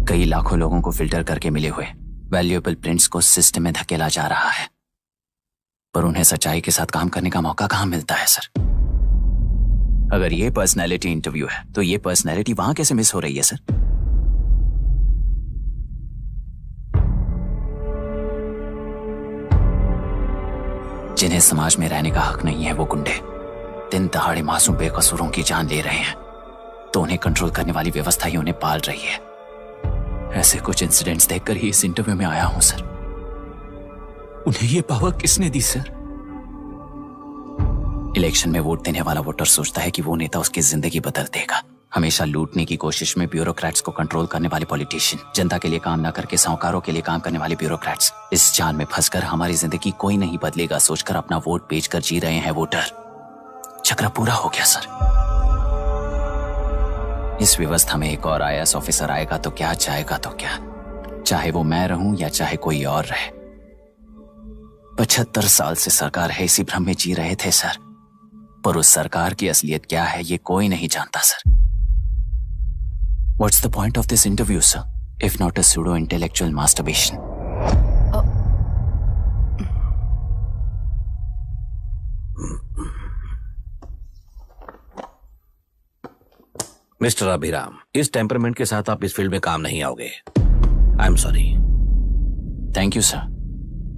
कई लाखों लोगों को फिल्टर करके मिले हुए वैल्यूएबल प्रिंट्स को सिस्टम में धकेला जा रहा है, पर उन्हें सच्चाई के साथ काम करने का मौका कहां मिलता है सर? अगर ये पर्सनैलिटी इंटरव्यू है तो ये पर्सनैलिटी वहां कैसे मिस हो रही है सर? जिन्हें समाज में रहने का हक नहीं है वो गुंडे दिन दहाड़े मासूम बेकसूरों की जान ले रहे हैं तो उन्हें कंट्रोल करने वाली व्यवस्था ही उन्हें पाल रही है। ऐसे कुछ इंसिडेंट्स देखकर ही इस इंटरव्यू में आया हूं सर। उन्हें ये पावर किसने दी सर? इलेक्शन में वोट देने वाला वोटर सोचता है कि वो नेता उसकी जिंदगी बदल देगा। हमेशा लूटने की कोशिश में ब्यूरोक्रेट्स को कंट्रोल करने वाले पॉलिटिशियन, जनता के लिए काम न करके साहूकारों के लिए काम करने वाले ब्यूरोक्रेट्स, इस जाल में फंसकर हमारी जिंदगी कोई नहीं बदलेगा सोचकर अपना वोट बेचकर जी रहे हैं वोटर। चक्र पूरा हो गया सर। इस व्यवस्था में एक और IAS ऑफिसर आएगा तो क्या, जाएगा तो क्या, चाहे वो मैं रहूं या चाहे कोई और रहे। 75 साल से सरकार है, इसी भ्रम में जी रहे थे सर, पर उस सरकार की असलियत क्या है ये कोई नहीं जानता sir. What's the point of this interview, sir, if not a pseudo-intellectual masturbation? Mister Abhiram, इस टेम्परमेंट के साथ आप इस फील्ड में काम नहीं आओगे। आई am sorry. Thank you sir,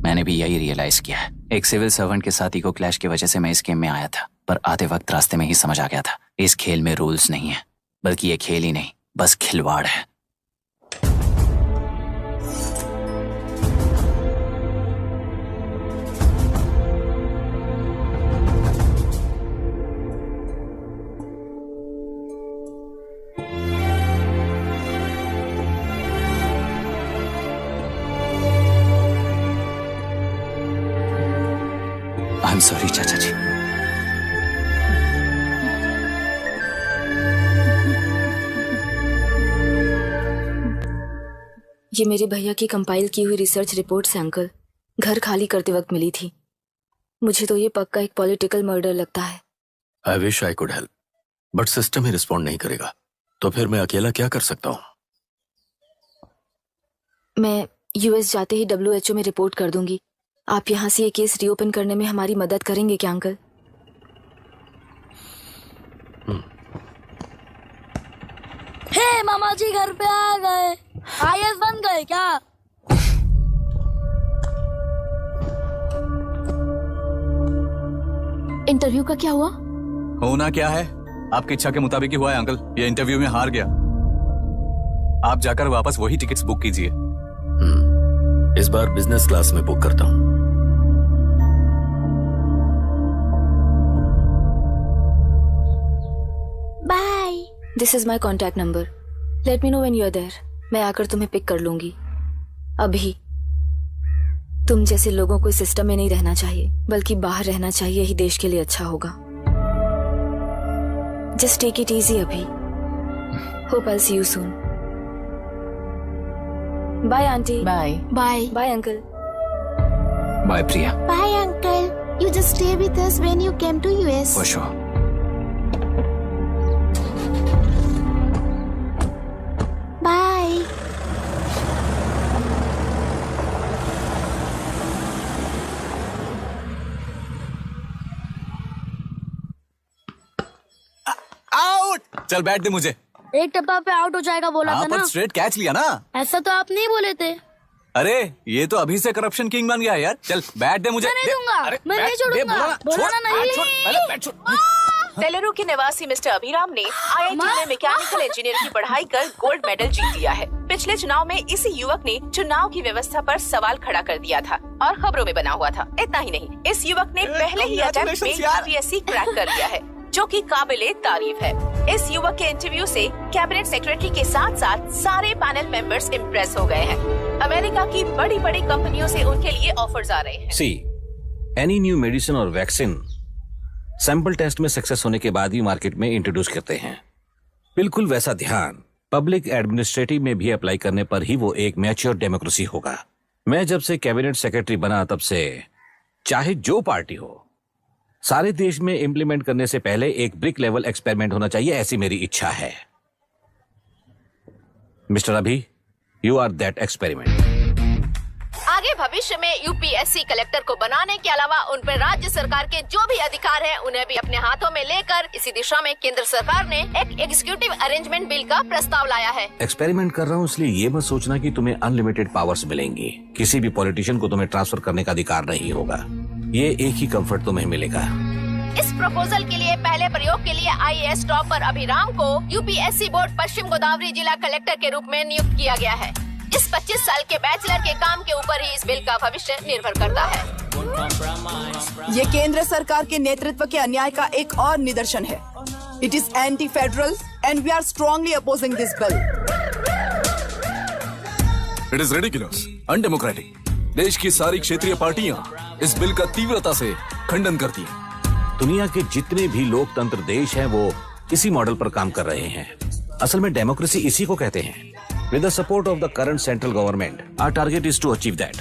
मैंने भी यही रियलाइज किया है। एक सिविल सर्वेंट के साथ ईगो क्लैश की वजह से मैं इस गेम में आया था, पर आधे वक्त रास्ते में ही समझ आ गया था इस खेल में रूल्स नहीं है, बल्कि ये खेल ही नहीं बस खिलवाड़ है। आई एम सॉरी चाचा जी। ये मेरे भैया की कंपाइल की हुई रिसर्च रिपोर्ट से अंकल, घर खाली करते वक्त मिली थी। मुझे तो ये पक्का एक पॉलिटिकल मर्डर लगता है। I wish I could help, but system he respond नहीं करेगा, तो फिर मैं अकेला क्या कर सकता हूँ? मैं US जाते ही WHO में रिपोर्ट कर दूंगी। आप यहाँ से ये केस रीओपन करने में हमारी मदद करेंगे क्या अंकल? हे मामा जी घर पे आ गए। IAS बन गए क्या? इंटरव्यू का क्या हुआ? होना क्या है, आपकी इच्छा के मुताबिक ही हुआ है अंकल। ये इंटरव्यू में हार गया। आप जाकर वापस वही टिकट्स बुक कीजिए। इस बार बिजनेस क्लास में बुक करता हूँ। Bye. This is my contact number. Let me know when you are there. मैं आकर तुम्हें पिक कर लूंगी। अभी तुम जैसे लोगों को इस सिस्टम में नहीं रहना चाहिए, बल्कि बाहर रहना चाहिए, ही देश के लिए अच्छा होगा। जस्ट टेक इट इजी अभी। Hope I see you soon. Bye aunty. Bye bye bye uncle. Bye Priya. Bye uncle, you just stay with us when you came to US। For sure. Bye. Out. चल बैठ दे मुझे। एक टप्पा पे out हो जाएगा बोला था ना। पर स्ट्रेट कैच लिया ना। ऐसा तो आप नहीं बोले थे। अरे ये तो अभी से करप्शन किंग बन गया यार। चल बैठ दे मुझे। मैं नहीं दूंगा। मैं नहीं छोड़ूंगा। बोला ना नहीं। तेलुरु के निवासी मिस्टर अभिराम ने IIT में मैकेनिकल इंजीनियर की पढ़ाई कर गोल्ड मेडल जीत लिया है। पिछले चुनाव में इसी युवक ने चुनाव की व्यवस्था पर सवाल खड़ा कर दिया था और खबरों में बना हुआ था। इतना ही नहीं, इस युवक ने पहले ही अटेम्प्ट में UPSC क्रैक कर लिया है, जो कि काबिले तारीफ है। इस युवक के इंटरव्यू से कैबिनेट सेक्रेटरी के साथ साथ सारे पैनल मेंबर्स इम्प्रेस हो गए हैं। अमेरिका की बड़ी बड़ी कंपनियों से उनके लिए ऑफर्स आ रहे हैं। सी एनी न्यू मेडिसिन और वैक्सीन सैंपल टेस्ट में सक्सेस होने के बाद ही मार्केट में इंट्रोड्यूस करते हैं। बिल्कुल वैसा ध्यान पब्लिक एडमिनिस्ट्रेटिव में भी अप्लाई करने पर ही वो एक मैच्योर डेमोक्रेसी होगा। मैं जब से कैबिनेट सेक्रेटरी बना तब से चाहे जो पार्टी हो, सारे देश में इम्प्लीमेंट करने से पहले एक ब्रिक लेवल एक्सपेरिमेंट होना चाहिए, ऐसी मेरी इच्छा है। मिस्टर अभी, यू आर दैट एक्सपेरिमेंट। आगे भविष्य में UPSC कलेक्टर को बनाने के अलावा उन पर राज्य सरकार के जो भी अधिकार हैं, उन्हें भी अपने हाथों में लेकर इसी दिशा में केंद्र सरकार ने एक एग्जीक्यूटिव अरेंजमेंट बिल का प्रस्ताव लाया है। एक्सपेरिमेंट कर रहा हूँ इसलिए ये मत सोचना कि तुम्हें अनलिमिटेड पावर्स मिलेंगी। किसी भी पॉलिटिशियन को तुम्हें ट्रांसफर करने का अधिकार नहीं होगा। ये एक ही कंफर्ट तुम्हें मिलेगा। इस प्रपोजल के लिए पहले प्रयोग के लिए IAS टॉपर अभिराम को UPSC बोर्ड पश्चिम गोदावरी जिला कलेक्टर के रूप में नियुक्त किया गया है। इस 25 साल के बैचलर के काम के ऊपर ही इस बिल का भविष्य निर्भर करता है। ये केंद्र सरकार के नेतृत्व के अन्याय का एक और निदर्शन है। It is anti federal and we are strongly opposing this bill. It is ridiculous, undemocratic. देश की सारी क्षेत्रीय पार्टियां इस बिल का तीव्रता से खंडन करती हैं। दुनिया के जितने भी लोकतंत्र देश हैं वो इसी मॉडल पर काम कर रहे हैं। असल में डेमोक्रेसी इसी को कहते हैं। With the support of the current central government our target is to achieve that.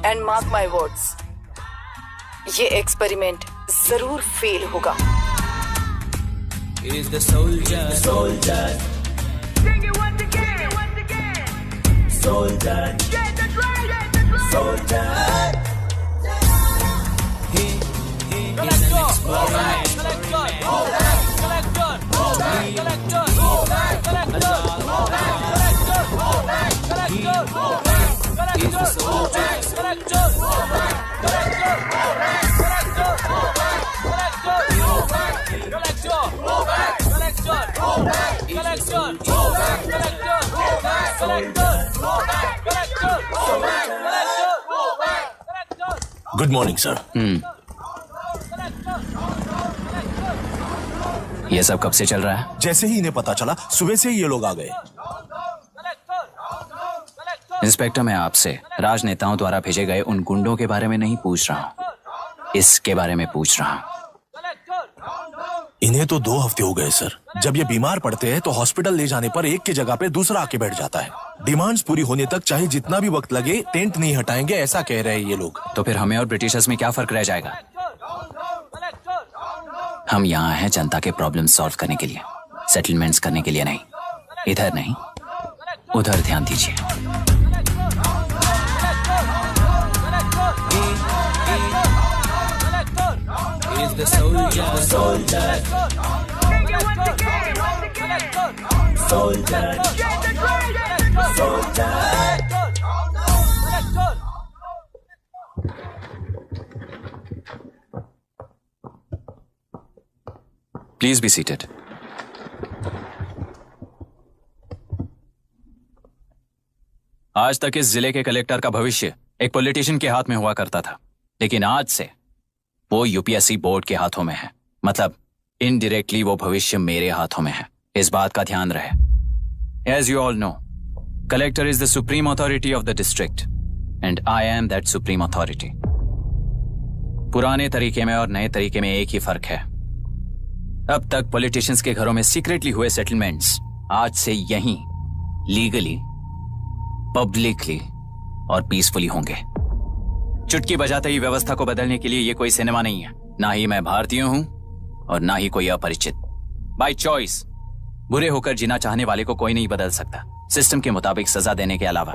And mark my words, ये एक्सपेरिमेंट जरूर फेल होगा। Is the soldier, soldier. Sing it once again. Soldier, get the drum, soldier. Good morning sir. ये सब कब से चल रहा है? जैसे ही इन्हें पता चला सुबह से ही ये लोग आ गए। इंस्पेक्टर, मैं आपसे राजनेताओं द्वारा भेजे गए उन गुंडों के बारे में नहीं पूछ रहा हूँ, इसके बारे में पूछ रहा हूँ। इन्हें तो 2 हफ्ते हो गए सर। जब ये बीमार पड़ते हैं तो हॉस्पिटल ले जाने पर एक की जगह पे दूसरा आके बैठ जाता है। डिमांड्स पूरी होने तक चाहे जितना भी वक्त लगे टेंट नहीं हटाएंगे, ऐसा कह रहे हैं ये लोग। तो फिर हमें और ब्रिटिशर्स में क्या फर्क रह जाएगा? हम यहाँ हैं जनता के प्रॉब्लम सॉल्व करने के लिए, सेटलमेंट्स करने के लिए नहीं। इधर नहीं, उधर ध्यान दीजिए। Is the soldier, soldier. Sing it once again. Soldier, get the drum, soldier. Please be seated. आज तक इस जिले के कलेक्टर का भविष्य एक पॉलिटिशियन के हाथ में हुआ करता था, लेकिन आज से वो यूपीएससी बोर्ड के हाथों में है। मतलब इनडायरेक्टली वो भविष्य मेरे हाथों में है। इस बात का ध्यान रहे। As you all know, collector is the supreme authority of the district and I am that supreme authority. पुराने तरीके में और नए तरीके में एक ही फर्क है। अब तक पॉलिटिशियंस के घरों में सीक्रेटली हुए सेटलमेंट्स आज से यहीं लीगली, पब्लिकली और पीसफुली होंगे। चुटकी बजाते ही व्यवस्था को बदलने के लिए ये कोई सिनेमा नहीं है। ना ही मैं भारतीय हूं और ना ही कोई अपरिचित। बाय चॉइस बुरे होकर जीना चाहने वाले को कोई नहीं बदल सकता, सिस्टम के मुताबिक सजा देने के अलावा।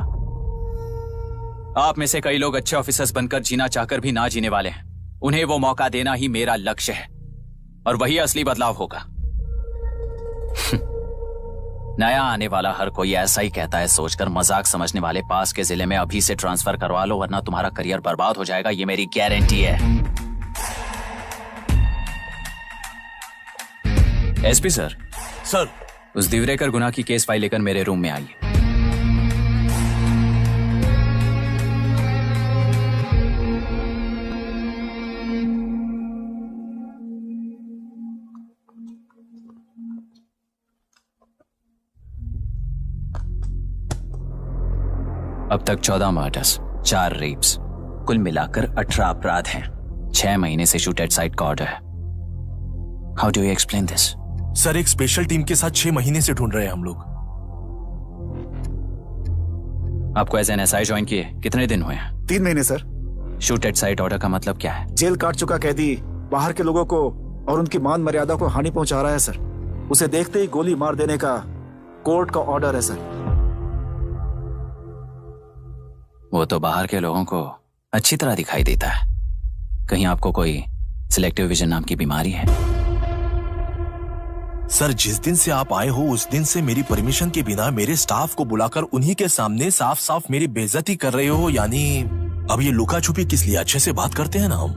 आप में से कई लोग अच्छे ऑफिसर्स बनकर जीना चाहकर भी ना जीने वाले हैं। उन्हें वो मौका देना ही मेरा लक्ष्य है और वही असली बदलाव होगा। नया आने वाला हर कोई ऐसा ही कहता है सोचकर मजाक समझने वाले पास के जिले में अभी से ट्रांसफर करवा लो, वरना तुम्हारा करियर बर्बाद हो जाएगा। ये मेरी गारंटी है। SP sir. सर। उस दिवरेकर गुना की केस फाइल लेकर मेरे रूम में आइए। अब तक 14 मर्डर्स, 4 रेप्स, कुल मिलाकर 18 अपराध हैं। 6 महीने से शूट एट साइट का ऑर्डर है। How do you explain this? Sir, एक स्पेशल टीम के साथ 6 महीने से ढूंढ रहे हैं हम लोग। आपको एज एन एसआई ज्वाइन किए कितने दिन हुए हैं? 3 महीने sir. Shoot at site order का मतलब क्या है? जेल काट चुका कैदी बाहर के लोगों को और उनकी मान मर्यादा को हानि पहुंचा रहा है सर। उसे देखते ही गोली मार देने का कोर्ट का ऑर्डर है सर। वो तो बाहर के लोगों को अच्छी तरह दिखाई देता है। कहीं आपको कोई सिलेक्टिव विजन नाम की बीमारी है? सर, जिस दिन से आप आए हो उस दिन से मेरी परमिशन के बिना मेरे स्टाफ को बुलाकर उन्हीं के सामने साफ साफ मेरी बेइज्जती कर रहे हो। यानी अब ये लुका छुपी किस लिए? अच्छे से बात करते हैं ना हम।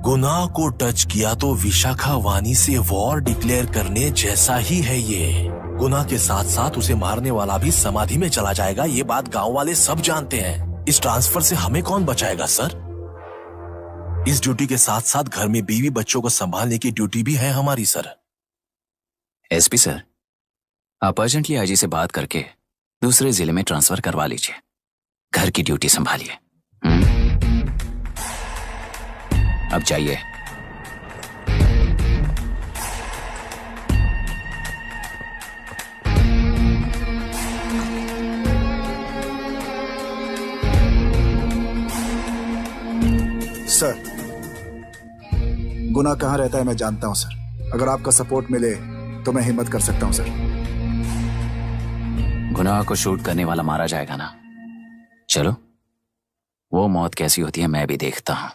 गुनाह को टच किया तो विशाखा वानी से वॉर डिक्लेयर करने जैसा ही है ये। गुनाह के साथ साथ उसे मारने वाला भी समाधि में चला जाएगा। ये बात गांव वाले सब जानते हैं। इस ट्रांसफर से हमें कौन बचाएगा सर? इस ड्यूटी के साथ साथ घर में बीवी बच्चों को संभालने की ड्यूटी भी है हमारी सर। एसपी सर, आप अर्जेंटली आईजी से बात करके दूसरे जिले में ट्रांसफर करवा लीजिए। घर की ड्यूटी संभालिए। अब जाइए। सर, गुनाह कहाँ रहता है मैं जानता हूं सर। अगर आपका सपोर्ट मिले तो मैं हिम्मत कर सकता हूं सर। गुनाह को शूट करने वाला मारा जाएगा ना। चलो, वो मौत कैसी होती है मैं भी देखता हूं।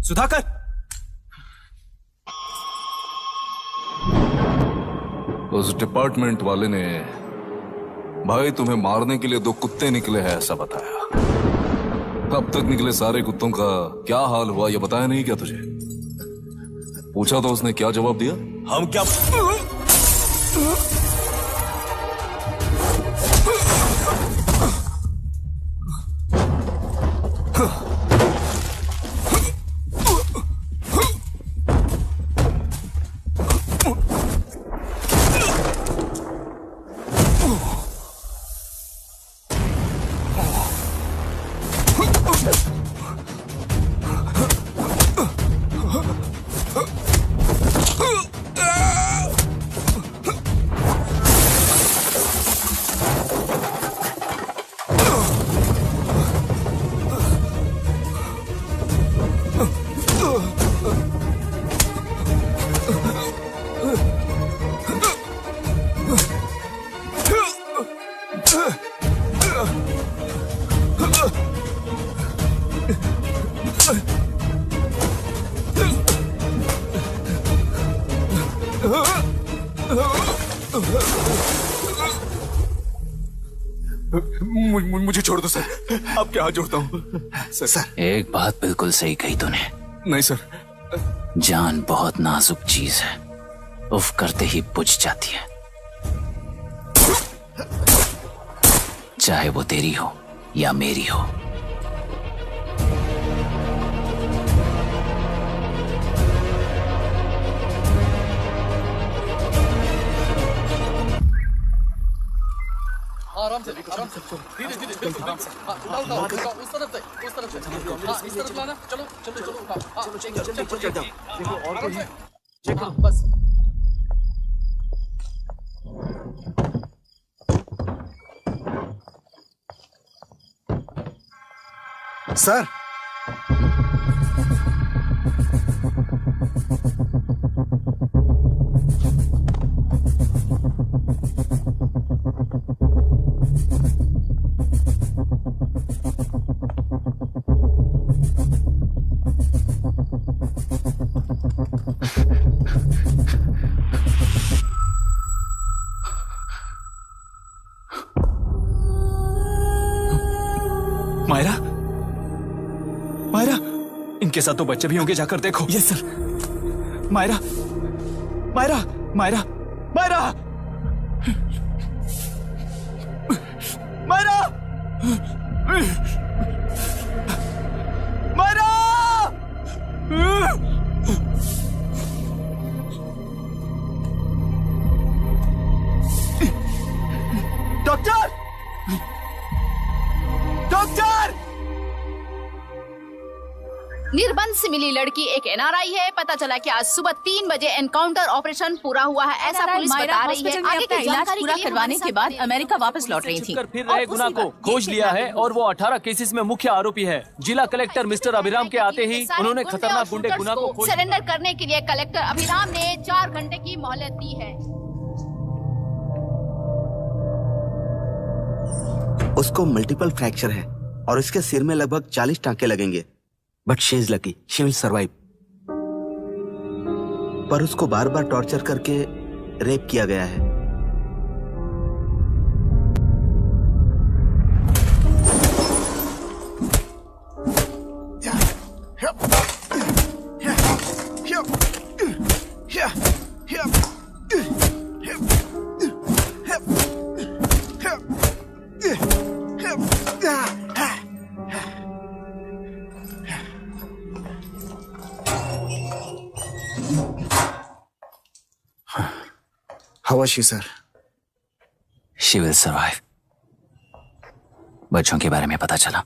सुधाकर, उस डिपार्टमेंट वाले ने भाई तुम्हें मारने के लिए 2 कुत्ते निकले हैं ऐसा बताया। अब तक निकले सारे कुत्तों का क्या हाल हुआ ये बताया नहीं क्या तुझे? पूछा तो उसने क्या जवाब दिया? हम क्या मुझे छोड़ दो सर, आपके हाथ जोड़ता हूँ सर। एक बात बिल्कुल सही कही तूने। नहीं सर, जान बहुत नाजुक चीज है, उफ करते ही बुझ जाती है, चाहे वो तेरी हो या मेरी हो। आराम से धीरे धीरे आराम से। उठाओ, उस तरफ से हाँ, इस तरफ लाना। चलो चलो चलो उठाओ। हाँ, चलो देखो और कोई है, चेक करो बस। सर, मायरा, मायरा, इनके साथ तो बच्चे भी होंगे, जाकर देखो। Yes sir. Myra, Myra, Myra, Myra, Myra, Myra, doctor, doctor, निर्बंध से मिली लड़की एक एनआरआई है। पता चला कि आज सुबह 3 बजे एनकाउंटर ऑपरेशन पूरा हुआ है, ऐसा पुलिस बता रही है। आगे की इलाज जानकारी पूरा के लिए करवाने के बाद अमेरिका वापस लौट रही थी। फिर रहे गुना को खोज लिया है और वो 18 केसेस में मुख्य आरोपी है। जिला कलेक्टर मिस्टर अभिराम के आते ही उन्होंने खतरनाक गुंडे गुना को सरेंडर करने के लिए कलेक्टर अभिराम ने 4 घंटे की मोहलत दी है। उसको मल्टीपल फ्रैक्चर है और इसके सिर में लगभग 40 टांके लगेंगे, but she is lucky, she will survive. पर उसको बार बार टॉर्चर करके रेप किया गया है। How was she, sir? She will survive. बच्चों के बारे में पता चला?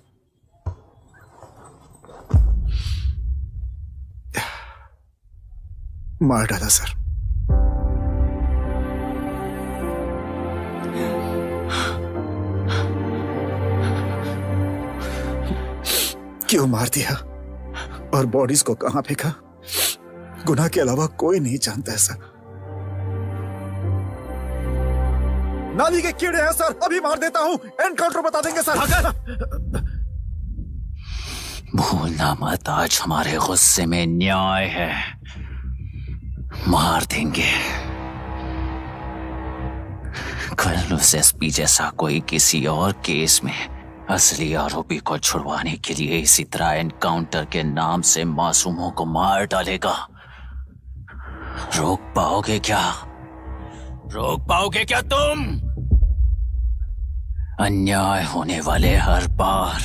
मार डाला सर। क्यों मार दिया और बॉडीज को कहां फेंका, गुनाह के अलावा कोई नहीं जानता है सर। नाली के कीड़े हैं सर, अभी मार देता हूं, एनकाउंटर बता देंगे सर। भूलना मत, आज हमारे गुस्से में न्याय है, मार देंगे। कल उस एसपी जैसा कोई किसी और केस में असली आरोपी को छुड़वाने के लिए इसी तरह एनकाउंटर के नाम से मासूमों को मार डालेगा। रोक पाओगे क्या? रोक पाओगे क्या तुम? अन्याय होने वाले हर बार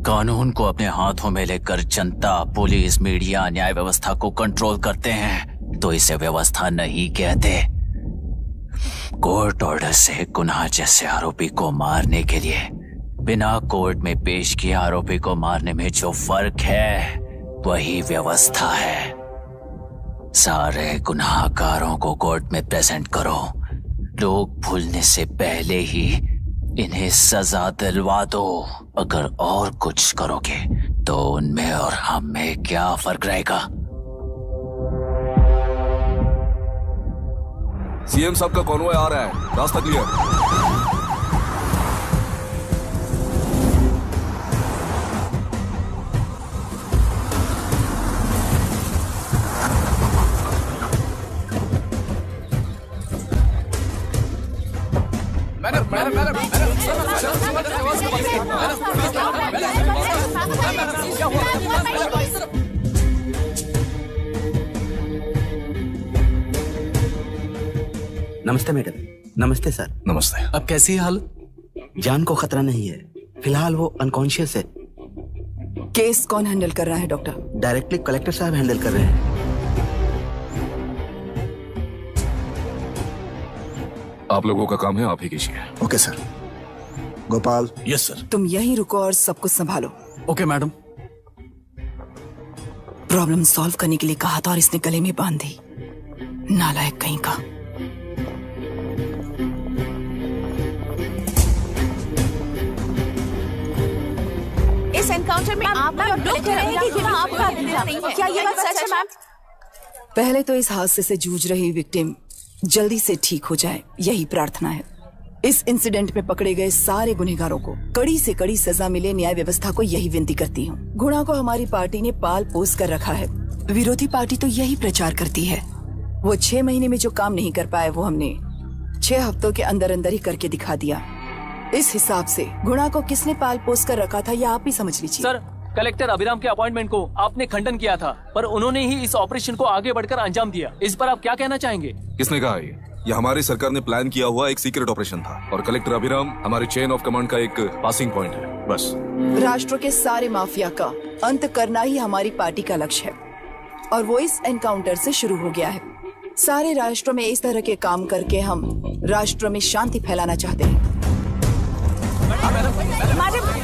कानून को अपने हाथों में लेकर जनता, पुलिस, मीडिया, न्याय व्यवस्था को कंट्रोल करते हैं, तो इसे व्यवस्था नहीं कहते। कोर्ट ऑर्डर से गुनाह जैसे आरोपी को मारने के लिए बिना कोर्ट में पेश किए आरोपी को मारने में जो फर्क है वही व्यवस्था है। सारे गुनाहगारों को कोर्ट में प्रेजेंट करो, लोग भूलने से पहले ही इन्हें सजा दिलवा दो। अगर और कुछ करोगे तो उनमें और हम में क्या फर्क रहेगा? सीएम साहब का कॉन्वॉय आ रहा है, रास्ता क्लियर। नमस्ते मैडम। नमस्ते सर। नमस्ते। अब कैसी है हालत? जान को खतरा नहीं है, फिलहाल वो अनकॉन्शियस है। केस कौन हैंडल कर रहा है डॉक्टर? डायरेक्टली कलेक्टर साहब हैंडल कर रहे हैं। आप लोगों का काम है, आप ही कीजिए। Okay sir. Gopal. Yes sir. तुम यहीं रुको और सब कुछ संभालो। Okay madam. प्रॉब्लम सॉल्व करने के लिए कहा था और इसने गले में बांध दी, नालायक कहीं का। इस एनकाउंटर में आप लोग कह रहे हैं कि गुना आपका नहीं है, क्या ये बात सच है मैम? पहले तो इस हादसे से जूझ रही विक्टिम जल्दी से ठीक हो जाए, यही प्रार्थना है। इस इंसिडेंट में पकड़े गए सारे गुनहगारों को कड़ी से कड़ी सजा मिले, न्याय व्यवस्था को यही विनती करती हूँ। गुना को हमारी पार्टी ने पाल पोस कर रखा है, विरोधी पार्टी तो यही प्रचार करती है। वो 6 महीने में जो काम नहीं कर पाए वो हमने 6 हफ्तों के अंदर अंदर ही करके दिखा दिया। इस हिसाब से गुना को किसने पाल पोस कर रखा था यह आप ही समझ लीजिए। सर, कलेक्टर अभिराम के अपॉइंटमेंट को आपने खंडन किया था, पर उन्होंने ही इस ऑपरेशन को आगे बढ़कर अंजाम दिया। इस पर आप क्या कहना चाहेंगे? किसने कहा ये हमारी सरकार ने प्लान किया हुआ एक सीक्रेट ऑपरेशन था और कलेक्टर अभिराम हमारी चेन ऑफ कमांड का एक पासिंग पॉइंट है, बस। राष्ट्र के सारे माफिया का अंत करना ही हमारी पार्टी का लक्ष्य है और वो इस एनकाउंटर से शुरू हो गया है। सारे राष्ट्रों में इस तरह के काम करके हम राष्ट्र में शांति फैलाना चाहते हैं।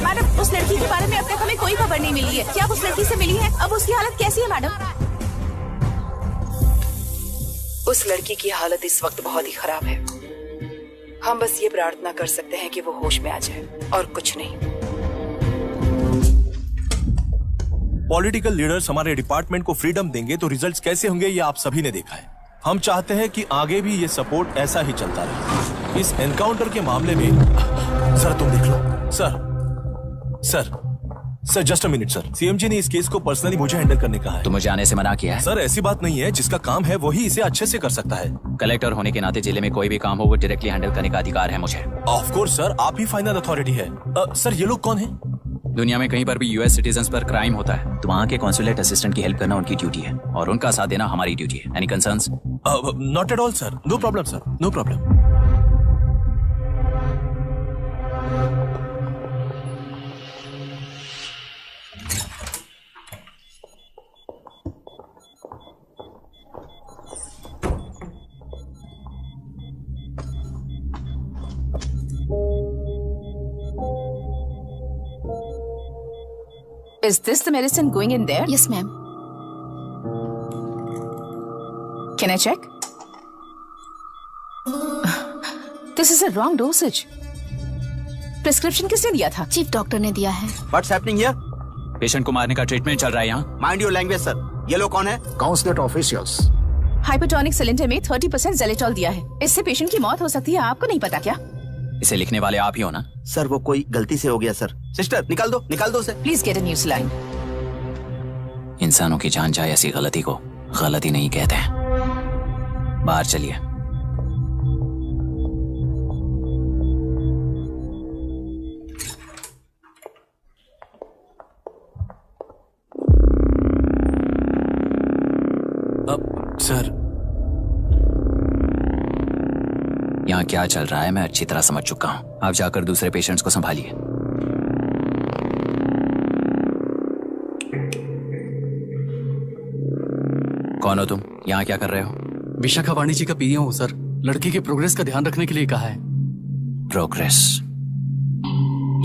मैडम, उस लड़की के बारे में अब तक हमें कोई खबर नहीं नहीं मिली है। क्या उस लड़की से मिली है? अब उसकी हालत कैसी है मैडम? उस लड़की की हालत इस वक्त बहुत ही खराब है। हम बस ये प्रार्थना कर सकते हैं कि वो होश में आ जाए, और कुछ नहीं। पॉलिटिकल लीडर्स हमारे डिपार्टमेंट को फ्रीडम देंगे तो रिजल्ट्स कैसे होंगे ये आप सभी ने देखा है। हम चाहते हैं कि आगे भी ये सपोर्ट ऐसा ही चलता रहे। इस एनकाउंटर के मामले में सर तुम देख लो। Sir just a minute sir. CMG ने इस केस को पर्सनली मुझे हैंडल करने कहा है। तो मुझे आने से मना किया है? सर ऐसी बात नहीं है, जिसका काम है वही इसे अच्छे से कर सकता है। कलेक्टर होने के नाते जिले में कोई भी काम हो वो डायरेक्टली हैंडल करने का अधिकार है मुझे। ऑफ कोर्स सर, आप ही फाइनल अथॉरिटी है। सर ये लोग कौन है? दुनिया में कहीं पर भी यूएस सिटीजन्स पर क्राइम होता है तो वहाँ के कॉन्सुलेट असिस्टेंट की हेल्प करना उनकी ड्यूटी है और उनका साथ देना हमारी ड्यूटी है। Any concerns? Not at all sir, no problem sir, no problem. Is this the medicine going in there? Yes, ma'am. Can I check? This is a wrong dosage. Prescription किसने दिया था? चीफ डॉक्टर ने दिया है। What's happening here? Patient को मारने का treatment चल रहा है यहाँ। Mind your language, sir. ये लोग कौन है? Consulate officials. हाइपोटोनिक सिलेंडर में 30% ज़ेलेटॉल दिया है। इससे पेशेंट की मौत हो सकती है, आपको नहीं पता क्या? इसे लिखने वाले आप ही हो ना? सर वो कोई गलती से हो गया सर। सिस्टर निकाल दो उसे। Please get a new saline. इंसानों की जान जाए ऐसी गलती को गलती नहीं कहते हैं। बाहर चलिए। सर यहाँ क्या चल रहा है मैं अच्छी तरह समझ चुका हूँ। आप जाकर दूसरे पेशेंट्स को संभालिए। कौन हो तुम? यहाँ क्या कर रहे हो? विशाखा वाणी जी का पीए हूँ सर। लड़की के प्रोग्रेस का ध्यान रखने के लिए कहा है। प्रोग्रेस,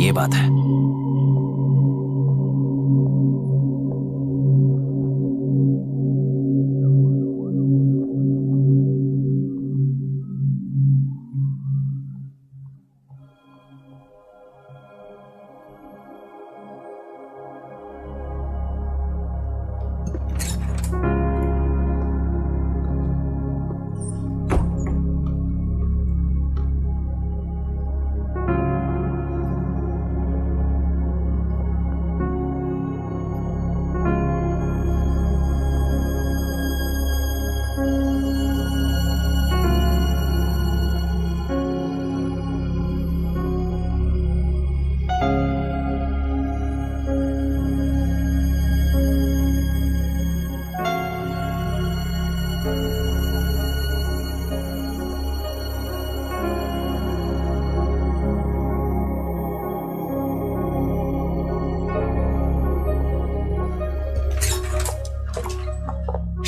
ये बात है।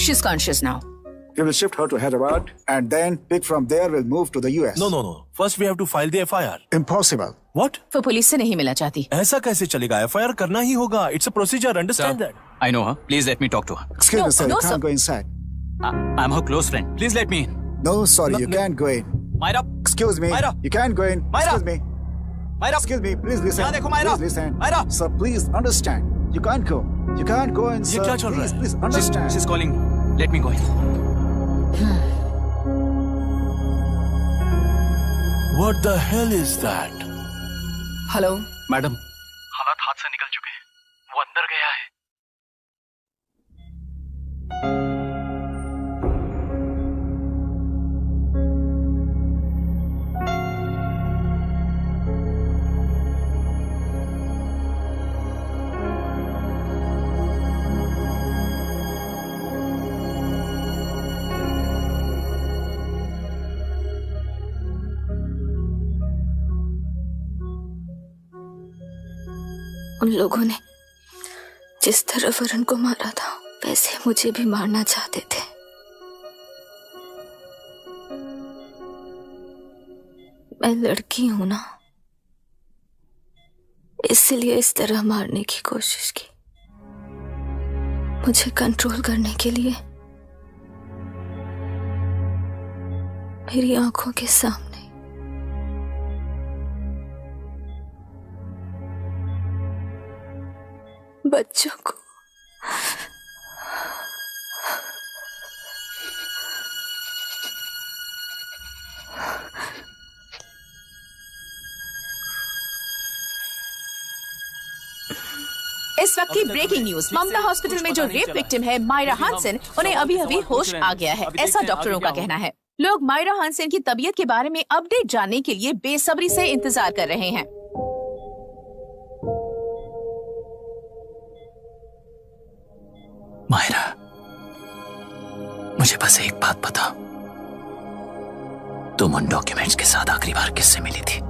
She's conscious now. We will shift her to Hyderabad and then pick from there. We'll move to the US. No. First we have to file the FIR. Impossible. What? वो पुलिस से नहीं मिलना चाहती। ऐसा कैसे चलेगा? FIR करना ही होगा। It's a procedure. Understand that? I know her. Please let me talk to her. Excuse me, sir. You can't go inside. I'm her close friend. Please let me in. No, sorry, you can't go in. Myra. Excuse me. Myra. You can't go in. Myra. Excuse me. Myra. Excuse me. Please listen. यहाँ देखो Myra. Please listen. Myra. Sir, please understand. You can't go. You can't go in, sir. ये क्या चल रहा है? Please understand. She's calling me. Let me go in. What the hell is that? Hello madam, हालात हाथ से निकल चुके हैं। वो अंदर गया है। उन लोगों ने जिस तरह वरुण को मारा था वैसे मुझे भी मारना चाहते थे। मैं लड़की हूं ना, इसलिए इस तरह मारने की कोशिश की। मुझे कंट्रोल करने के लिए मेरी आंखों के सामने बच्चों को इस वक्त की ब्रेकिंग न्यूज, ममता हॉस्पिटल में जो रेप विक्टिम है मायरा हानसेन, उन्हें अभी अभी होश आ गया है, ऐसा डॉक्टरों का कहना है। लोग मायरा हानसेन की तबीयत के बारे में अपडेट जानने के लिए बेसब्री से इंतजार कर रहे हैं। मायरा, मुझे बस एक बात बताओ, तुम उन डॉक्यूमेंट्स के साथ आखिरी बार किससे मिली थी?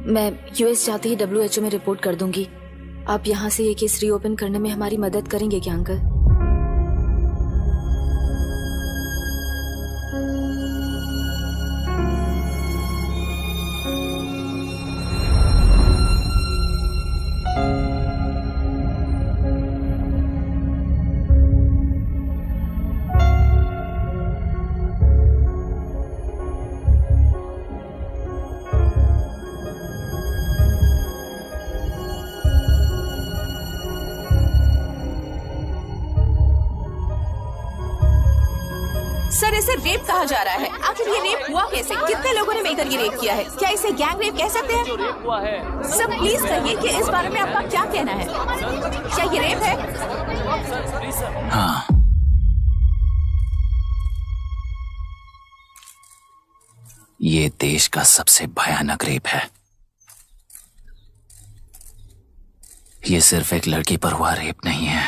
मैं यूएस जाते ही WHO में रिपोर्ट कर दूंगी। आप यहाँ से ये केस रीओपन करने में हमारी मदद करेंगे क्या अंकल? सर, इसे रेप कहा जा रहा है। आखिर ये रेप हुआ कैसे? कितने लोगों ने मिलकर ये रेप किया है? क्या इसे गैंग रेप कह सकते हैं? सर प्लीज कहिए कि इस बारे में आपका क्या कहना है? क्या ये रेप है? हाँ, ये देश का सबसे भयानक रेप है। ये सिर्फ एक लड़की पर हुआ रेप नहीं है,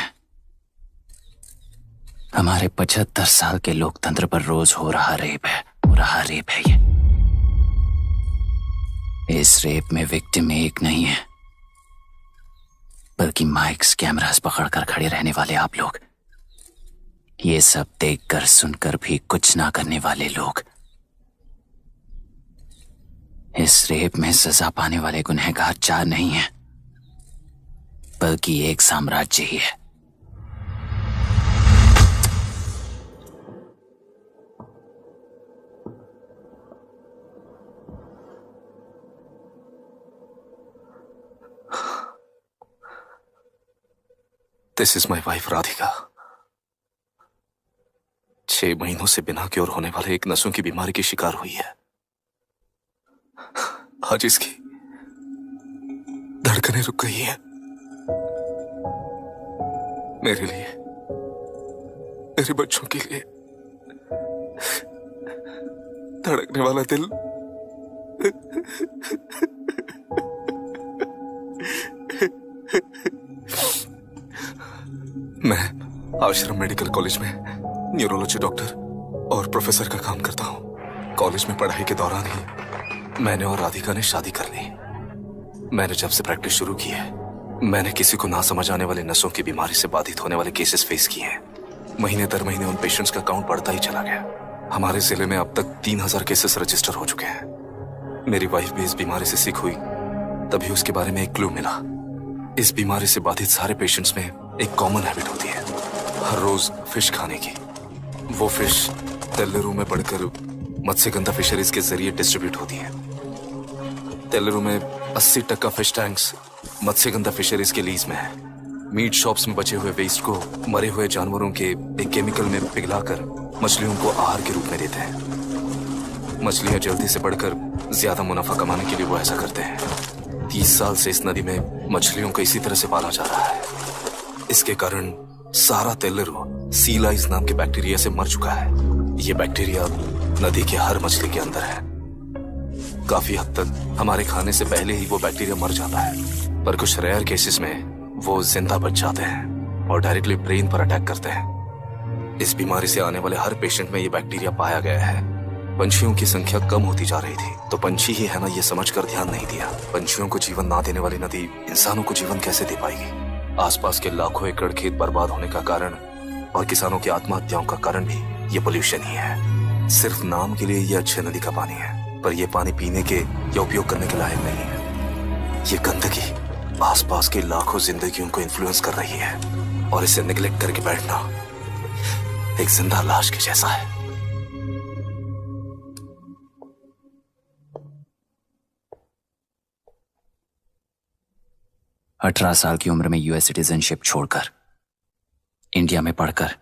हमारे 75 साल के लोकतंत्र पर रोज हो रहा रेप है। हो रहा रेप है ये। इस रेप में विक्टिम एक नहीं है, बल्कि माइक्स, कैमरास पकड़कर खड़े रहने वाले आप लोग, ये सब देखकर सुनकर भी कुछ ना करने वाले लोग। इस रेप में सजा पाने वाले गुनहगार 4 नहीं है, बल्कि एक साम्राज्य ही है। This is my wife Radhika. 6 महीनों से बिना क्योर होने वाले एक नसों की बीमारी की शिकार हुई है। आज इसकी धड़कनें रुक गई हैं। मेरे लिए, मेरे बच्चों के लिए धड़कने वाला दिल मैं आश्रम मेडिकल कॉलेज में न्यूरोलॉजी डॉक्टर और प्रोफेसर का काम करता हूँ। कॉलेज में पढ़ाई के दौरान ही मैंने और राधिका ने शादी कर ली। मैंने जब से प्रैक्टिस शुरू की है, मैंने किसी को ना समझ आने वाले नसों की बीमारी से बाधित होने वाले केसेस फेस किए हैं। महीने दर महीने उन पेशेंट्स का काउंट बढ़ता ही चला गया। हमारे जिले में अब तक 3000 केसेस रजिस्टर हो चुके हैं। मेरी वाइफ भी इस बीमारी से सिक हुई, तभी उसके बारे में एक क्लू मिला। इस बीमारी से बाधित सारे पेशेंट्स में एक कॉमन हैबिट होती है, हर रोज फिश खाने की। वो फिश तेल्लेरू में पड़कर मत्स्यगंधा फिशरीज के जरिए डिस्ट्रीब्यूट होती है। तेल्लेरू में 80% फिश टैंक्स मत्स्यगंधा फिशरीज के लीज में है। मीट शॉप्स में बचे हुए वेस्ट को मरे हुए जानवरों के एक केमिकल में पिघलाकर मछलियों को आहार के रूप में देते हैं। मछलियां जल्दी से बढ़कर ज्यादा मुनाफा कमाने के लिए वो ऐसा करते हैं। 30 साल से इस नदी में मछलियों को इसी तरह से पाला जा रहा है। इसके कारण सारा तेल्लेरू सी लाइस नाम के बैक्टीरिया से मर चुका है। ये बैक्टीरिया नदी के हर मछली के अंदर है। काफी हद तक हमारे खाने से पहले ही वो बैक्टीरिया मर जाता है, पर कुछ रेयर केसेस में वो जिंदा बच जाते हैं और डायरेक्टली ब्रेन पर अटैक करते हैं। इस बीमारी से आने वाले हर पेशेंट में ये बैक्टीरिया पाया गया है। पंछियों की संख्या कम होती जा रही थी, तो पंछी ही है ना ये समझकर ध्यान नहीं दिया। पंछियों को जीवन ना देने वाली नदी इंसानों को जीवन कैसे दे पाएगी? आसपास के लाखों एकड़ खेत बर्बाद होने का कारण और किसानों की आत्महत्याओं का कारण भी ये पोल्यूशन ही है। सिर्फ नाम के लिए ये अच्छे नदी का पानी है, पर यह पानी पीने के या उपयोग करने के लायक नहीं है। ये गंदगी आसपास की लाखों जिंदगियों को इन्फ्लुएंस कर रही है और इसे निगलेक्ट करके बैठना एक जिंदा लाश के जैसा है। अठारह साल की उम्र में यूएस सिटीजनशिप छोड़कर इंडिया में पढ़कर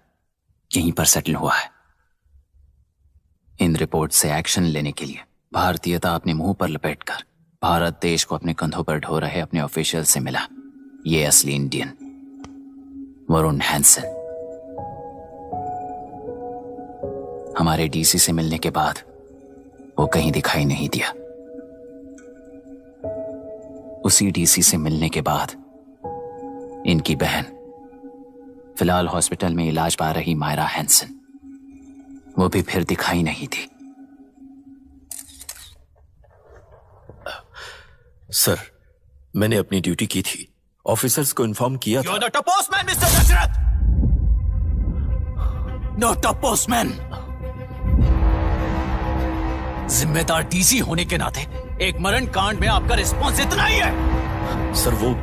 यहीं पर सेटल हुआ है। इन रिपोर्ट से एक्शन लेने के लिए भारतीयता अपने मुंह पर लपेटकर भारत देश को अपने कंधों पर ढो रहे अपने ऑफिशियल से मिला ये असली इंडियन वरुण हैंसन। हमारे डीसी से मिलने के बाद वो कहीं दिखाई नहीं दिया। उसी डीसी से मिलने के बाद इनकी बहन फिलहाल हॉस्पिटल में इलाज पा रही मायरा हैंसन, वो भी फिर दिखाई नहीं दी। सर, मैंने अपनी ड्यूटी की थी, ऑफिसर्स को इन्फॉर्म किया था। You're not a postman, Mr. Dashrath! Not a postman! जिम्मेदार डीसी होने के नाते एक मरण कांड में आपका रिस्पॉन्स इतना ही है। सर, वो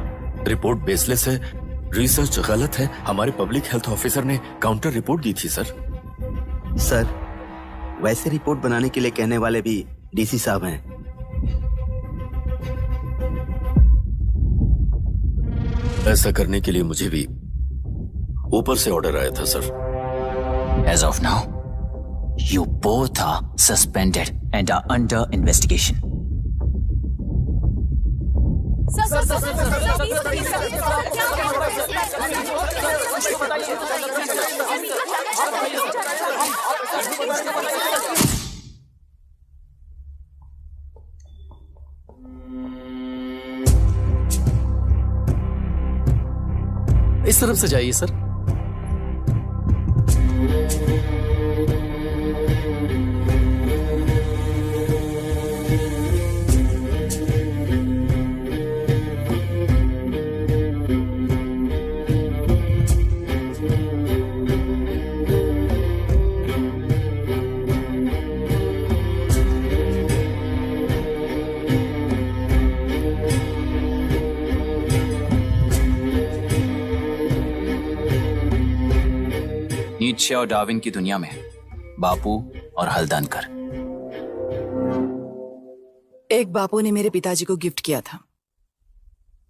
रिपोर्ट बेसलेस है, रिसर्च गलत है। हमारे पब्लिक हेल्थ ऑफिसर ने काउंटर रिपोर्ट दी थी सर। सर, वैसे रिपोर्ट बनाने के लिए कहने वाले भी डीसी साहब हैं। ऐसा करने के लिए मुझे भी ऊपर से ऑर्डर आया था sir. As of now, you both are suspended and are under investigation. इस तरफ से जाइए सर। नीत्शे और डार्विन की दुनिया में बापू और हल्दनकर। एक बापू ने मेरे पिताजी को गिफ्ट किया था,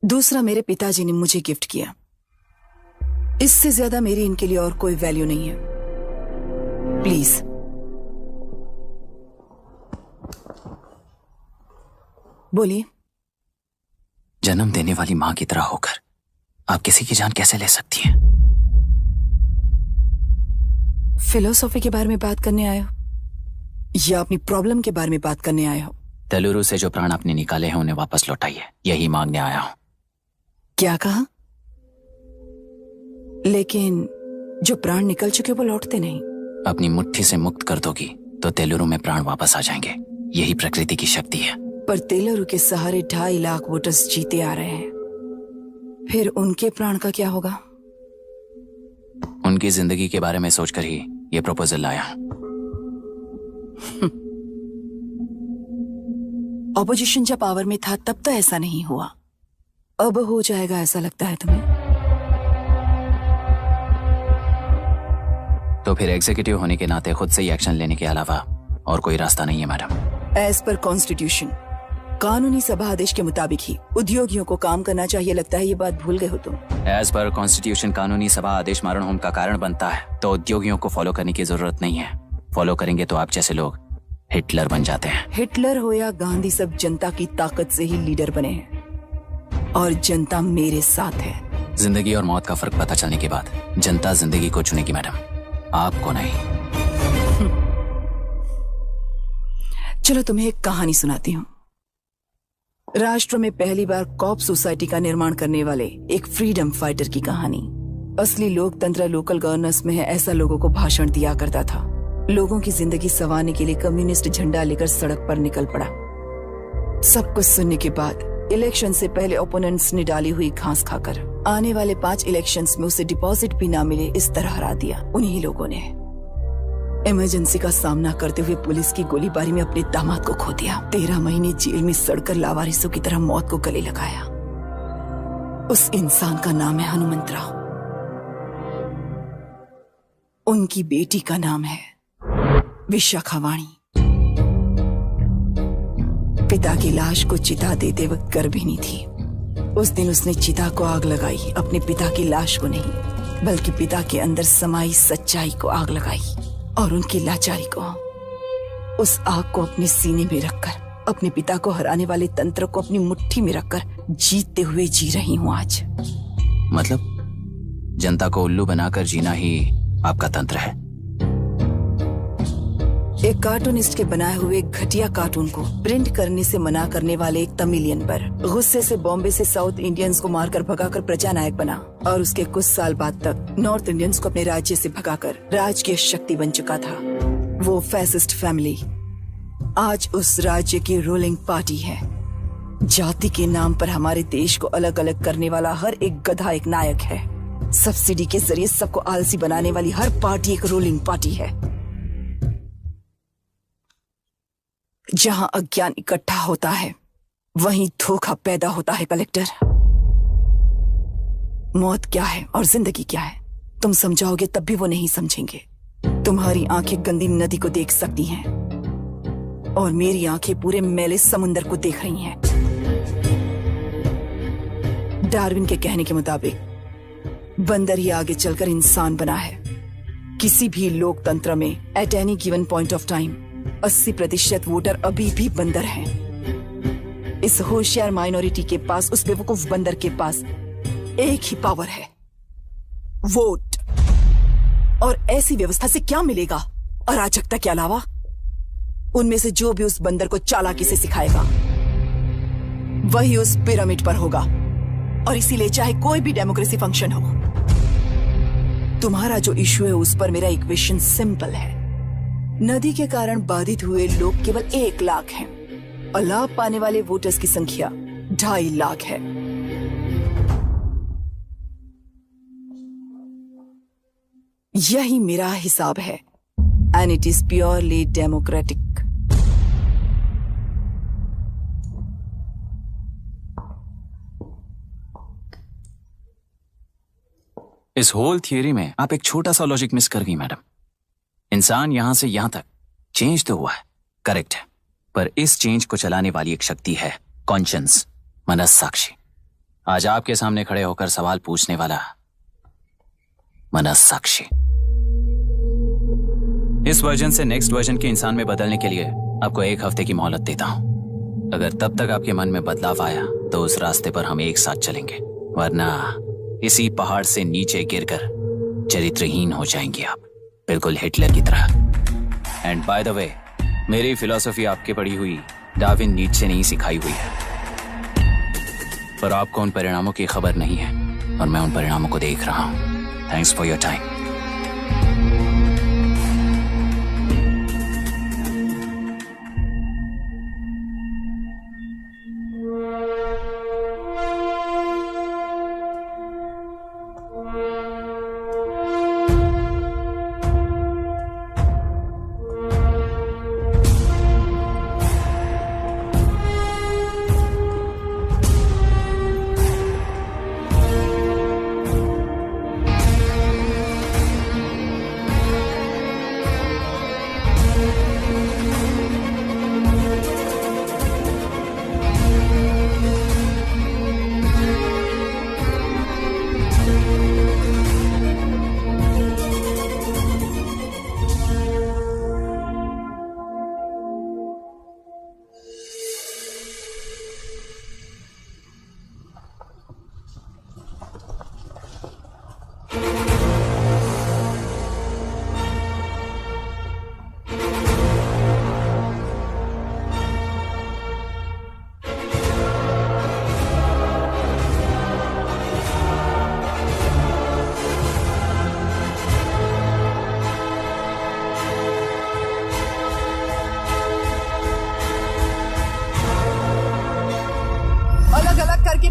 दूसरा मेरे पिताजी ने मुझे गिफ्ट किया। इससे ज्यादा मेरी इनके लिए और कोई वैल्यू नहीं है। प्लीज बोलिए। जन्म देने वाली मां की तरह होकर आप किसी की जान कैसे ले सकती हैं? फिलोसॉफी के बारे में बात करने आए हो या अपनी प्रॉब्लम के बारे में बात करने आए हो? तेलुरु से जो प्राण आपने निकाले हैं उन्हें वापस लौटाइए, यही मांगने आया हूं। क्या कहा? लेकिन जो प्राण निकल चुके वो लौटते नहीं। अपनी मुट्ठी से मुक्त कर दोगी तो तेलुरु में प्राण वापस आ जाएंगे, यही प्रकृति की शक्ति है। पर तेलुरु के सहारे 2.5 लाख वोटर्स जीते आ रहे हैं, फिर उनके प्राण का क्या होगा? उनकी जिंदगी के बारे में सोचकर ही ये प्रपोजल लाया। ऑपोजिशन जब पावर में था तब तो ऐसा नहीं हुआ, अब हो जाएगा ऐसा लगता है तुम्हें? तो फिर एग्जीक्यूटिव होने के नाते खुद से ही एक्शन लेने के अलावा और कोई रास्ता नहीं है मैडम। एज पर कॉन्स्टिट्यूशन, कानूनी सभा आदेश के मुताबिक ही उद्योगियों को काम करना चाहिए। लगता है ये बात भूल गए हो तुम। एज पर कॉन्स्टिट्यूशन कानूनी सभा आदेश मारण होम का कारण बनता है, तो उद्योगियों को फॉलो करने की जरूरत नहीं है। फॉलो करेंगे तो आप जैसे लोग हिटलर बन जाते हैं। हिटलर हो या गांधी, सब जनता की ताकत से ही लीडर बने हैं और जनता मेरे साथ है। जिंदगी और मौत का फर्क पता चलने के बाद जनता जिंदगी को चुनेगी मैडम, आपको नहीं। चलो तुम्हें एक कहानी सुनाती हूँ। राष्ट्र में पहली बार कॉप सोसाइटी का निर्माण करने वाले एक फ्रीडम फाइटर की कहानी। असली लोकतंत्र लोकल गवर्नेंस में है, ऐसा लोगों को भाषण दिया करता था। लोगों की जिंदगी संवारने के लिए कम्युनिस्ट झंडा लेकर सड़क पर निकल पड़ा। सब कुछ सुनने के बाद इलेक्शन से पहले ओपोनेंट्स ने डाली हुई घास खाकर आने वाले 5 इलेक्शंस में उसे डिपॉजिट भी ना मिले इस तरह हरा दिया उन्हीं लोगों ने। इमरजेंसी का सामना करते हुए पुलिस की गोलीबारी में अपने दामाद को खो दिया। 13 महीने जेल में सड़कर लावारिसों की तरह मौत को गले लगाया। उस इंसान का नाम है हनुमंतराव। उनकी बेटी का नाम है विशाखावाणी। पिता की लाश को चिता देते वक्त गर्भिणी थी। उस दिन उसने चिता को आग लगाई, अपने पिता की लाश को नहीं बल्कि पिता के अंदर समाई सच्चाई को आग लगाई और उनकी लाचारी को। उस आग को अपने सीने में रखकर अपने पिता को हराने वाले तंत्र को अपनी मुट्ठी में रखकर जीतते हुए जी रही हूँ आज। मतलब जनता को उल्लू बनाकर जीना ही आपका तंत्र है? एक कार्टूनिस्ट के बनाए हुए एक घटिया कार्टून को प्रिंट करने से मना करने वाले एक तमिलियन पर गुस्से से बॉम्बे से साउथ इंडियंस को मारकर भगाकर प्रजानायक बना और उसके कुछ साल बाद तक नॉर्थ इंडियंस को अपने राज्य से भगाकर राजकीय शक्ति बन चुका था। वो फैसिस्ट फैमिली आज उस राज्य की रूलिंग पार्टी है। जाति के नाम पर हमारे देश को अलग अलग करने वाला हर एक गधा एक नायक है। सब्सिडी के जरिए सबको आलसी बनाने वाली हर पार्टी एक रूलिंग पार्टी है। जहां अज्ञान इकट्ठा होता है वहीं धोखा पैदा होता है। कलेक्टर, मौत क्या है और जिंदगी क्या है तुम समझाओगे तब भी वो नहीं समझेंगे। तुम्हारी आंखें गंदी नदी को देख सकती हैं और मेरी आंखें पूरे मैले समुंदर को देख रही हैं। डार्विन के कहने के मुताबिक बंदर ही आगे चलकर इंसान बना है। किसी भी लोकतंत्र में at any given point of time 80% voter अभी भी बंदर हैं। इस होशियार माइनॉरिटी के पास, उस बेवकूफ बंदर के पास एक ही पावर है, वोट। और ऐसी व्यवस्था से क्या मिलेगा अराजकता के अलावा? उनमें से जो भी उस बंदर को चालाकी से सिखाएगा वही उस पिरामिड पर होगा। और इसीलिए चाहे कोई भी डेमोक्रेसी फंक्शन हो, तुम्हारा जो इश्यू है उस पर मेरा इक्वेशन सिंपल है। नदी के कारण बाधित हुए लोग केवल 1 लाख हैं और लाभ पाने वाले वोटर्स की संख्या 2.5 लाख है। यही मेरा हिसाब है and it is purely democratic. इस होल थियरी में आप एक छोटा सा लॉजिक मिस कर गई मैडम। इंसान यहां से यहां तक चेंज तो हुआ है, करेक्ट है, पर इस चेंज को चलाने वाली एक शक्ति है कॉन्शियंस, मनस्साक्षी। आज आपके सामने खड़े होकर सवाल पूछने वाला मनस्साक्षी। इस वर्जन से नेक्स्ट वर्जन के इंसान में बदलने के लिए आपको 1 हफ्ते की मोहलत देता हूं। अगर तब तक आपके मन में बदलाव आया तो उस रास्ते पर हम एक साथ चलेंगे, वरना इसी पहाड़ से नीचे गिरकर चरित्रहीन हो जाएंगे आप, बिल्कुल हिटलर की तरह। एंड बाय द वे, मेरी फिलॉसफी आपके पढ़ी हुई डार्विन नीचे नहीं सिखाई हुई है, पर आपको उन परिणामों की खबर नहीं है और मैं उन परिणामों को देख रहा हूं। Thanks for your time.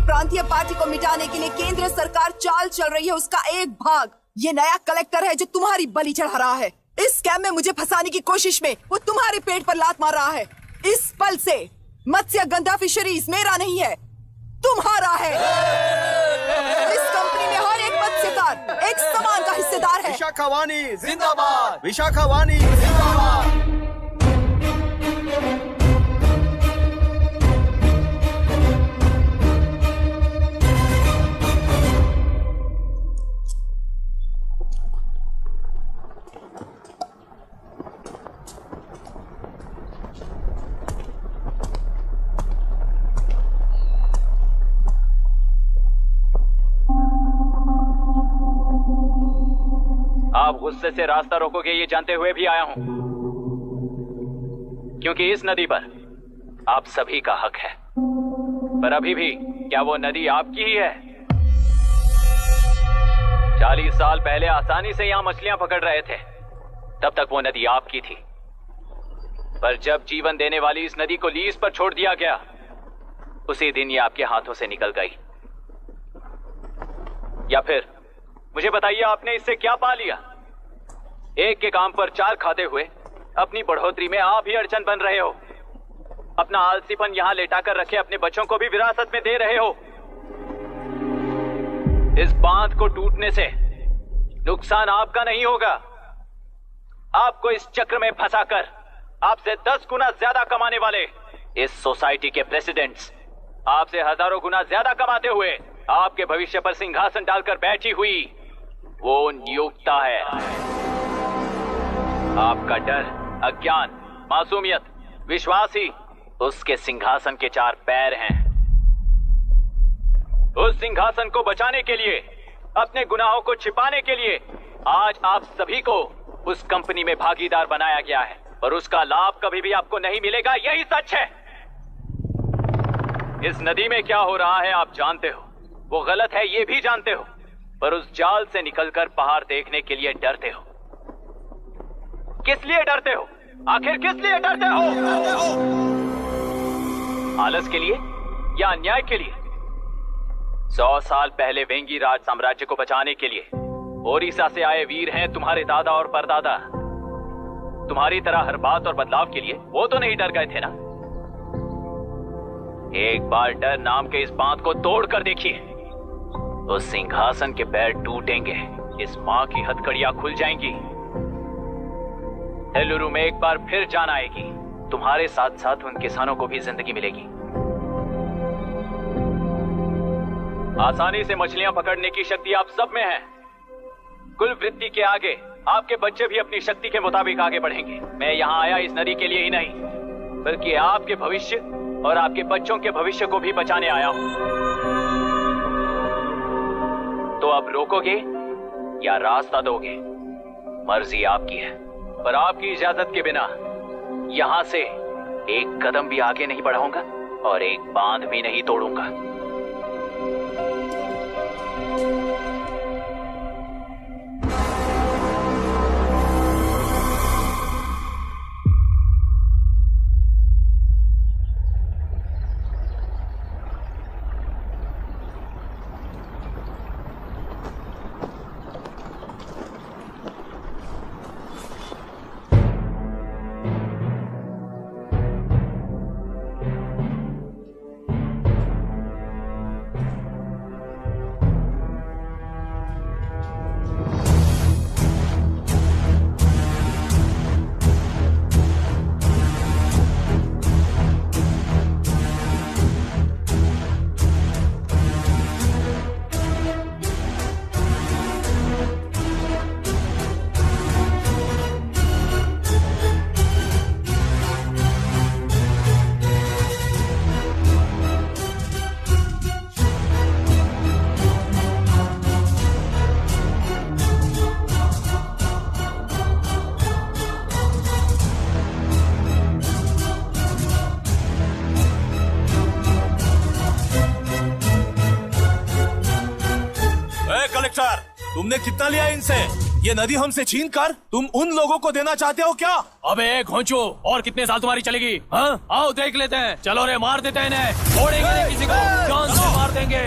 प्रांतीय पार्टी को मिटाने के लिए केंद्र सरकार चाल चल रही है, उसका एक भाग ये नया कलेक्टर है जो तुम्हारी बलि चढ़ा रहा है। इस स्कैम में मुझे फंसाने की कोशिश में वो तुम्हारे पेट पर लात मार रहा है। इस पल से मत्स्य गंधा फिशरीज मेरा नहीं है, तुम्हारा है। इस कंपनी में हर एक मत्स्यकार एक समान का हिस्सेदार है। विशाखा वाणी जिंदाबाद, विशाखा वाणी जिंदाबाद। आप गुस्से से रास्ता रोकोगे ये जानते हुए भी आया हूं, क्योंकि इस नदी पर आप सभी का हक है। पर अभी भी क्या वो नदी आपकी ही है? 40 साल पहले आसानी से यहां मछलियां पकड़ रहे थे, तब तक वो नदी आपकी थी। पर जब जीवन देने वाली इस नदी को लीज पर छोड़ दिया गया, उसी दिन ये आपके हाथों से निकल गई। या फिर मुझे बताइए, आपने इससे क्या पा लिया? एक के काम पर 4 खाते हुए अपनी बढ़ोतरी में आप ही अड़चन बन रहे हो। अपना आलसीपन यहां लेटाकर रखे अपने बच्चों को भी विरासत में दे रहे हो। इस बांध को टूटने से नुकसान आपका नहीं होगा, आपको इस चक्र में फंसाकर आपसे 10 गुना ज्यादा कमाने वाले इस सोसाइटी के प्रेसिडेंट्स आपसे हजारों गुना ज्यादा कमाते हुए आपके भविष्य पर सिंहासन डालकर बैठी हुई वो नियोक्ता है। आपका डर, अज्ञान, मासूमियत, विश्वास ही उसके सिंहासन के 4 पैर हैं। उस सिंहासन को बचाने के लिए, अपने गुनाहों को छिपाने के लिए आज आप सभी को उस कंपनी में भागीदार बनाया गया है, और उसका लाभ कभी भी आपको नहीं मिलेगा। यही सच है। इस नदी में क्या हो रहा है आप जानते हो, वो गलत है ये भी जानते हो, पर उस जाल से निकलकर पहाड़ देखने के लिए डरते हो। किस लिए डरते हो? आखिर किस लिए डरते हो? आलस के लिए या अन्याय के लिए? 100 साल पहले वेंगी राज साम्राज्य को बचाने के लिए ओडिशा से आए वीर हैं तुम्हारे दादा और परदादा। तुम्हारी तरह हर बात और बदलाव के लिए वो तो नहीं डर गए थे ना। एक बार डर नाम के इस बांध को तोड़ कर देखिए, उस सिंहासन के पैर टूटेंगे, इस मां की हथकड़ियां खुल जाएंगी। एलुरु में एक बार फिर जान आएगी, तुम्हारे साथ साथ उन किसानों को भी जिंदगी मिलेगी। आसानी से मछलियां पकड़ने की शक्ति आप सब में है। कुल वृत्ति के आगे आपके बच्चे भी अपनी शक्ति के मुताबिक आगे बढ़ेंगे। मैं यहाँ आया इस नदी के लिए ही नहीं, बल्कि आपके भविष्य और आपके बच्चों के भविष्य को भी बचाने आया हूं। तो अब रोकोगे या रास्ता दोगे, मर्जी आपकी है, पर आपकी इजाजत के बिना यहां से एक कदम भी आगे नहीं बढ़ाऊंगा और एक बांध भी नहीं तोड़ूंगा। तुमने कितना लिया इनसे? ये नदी हमसे छीन कर तुम उन लोगों को देना चाहते हो क्या? अबे घोंचो, और कितने साल तुम्हारी चलेगी? हाँ, आओ देख लेते हैं। चलो रे, मार देते हैं इन्हें। छोड़ेंगे नहीं किसी को, जान से मार देंगे।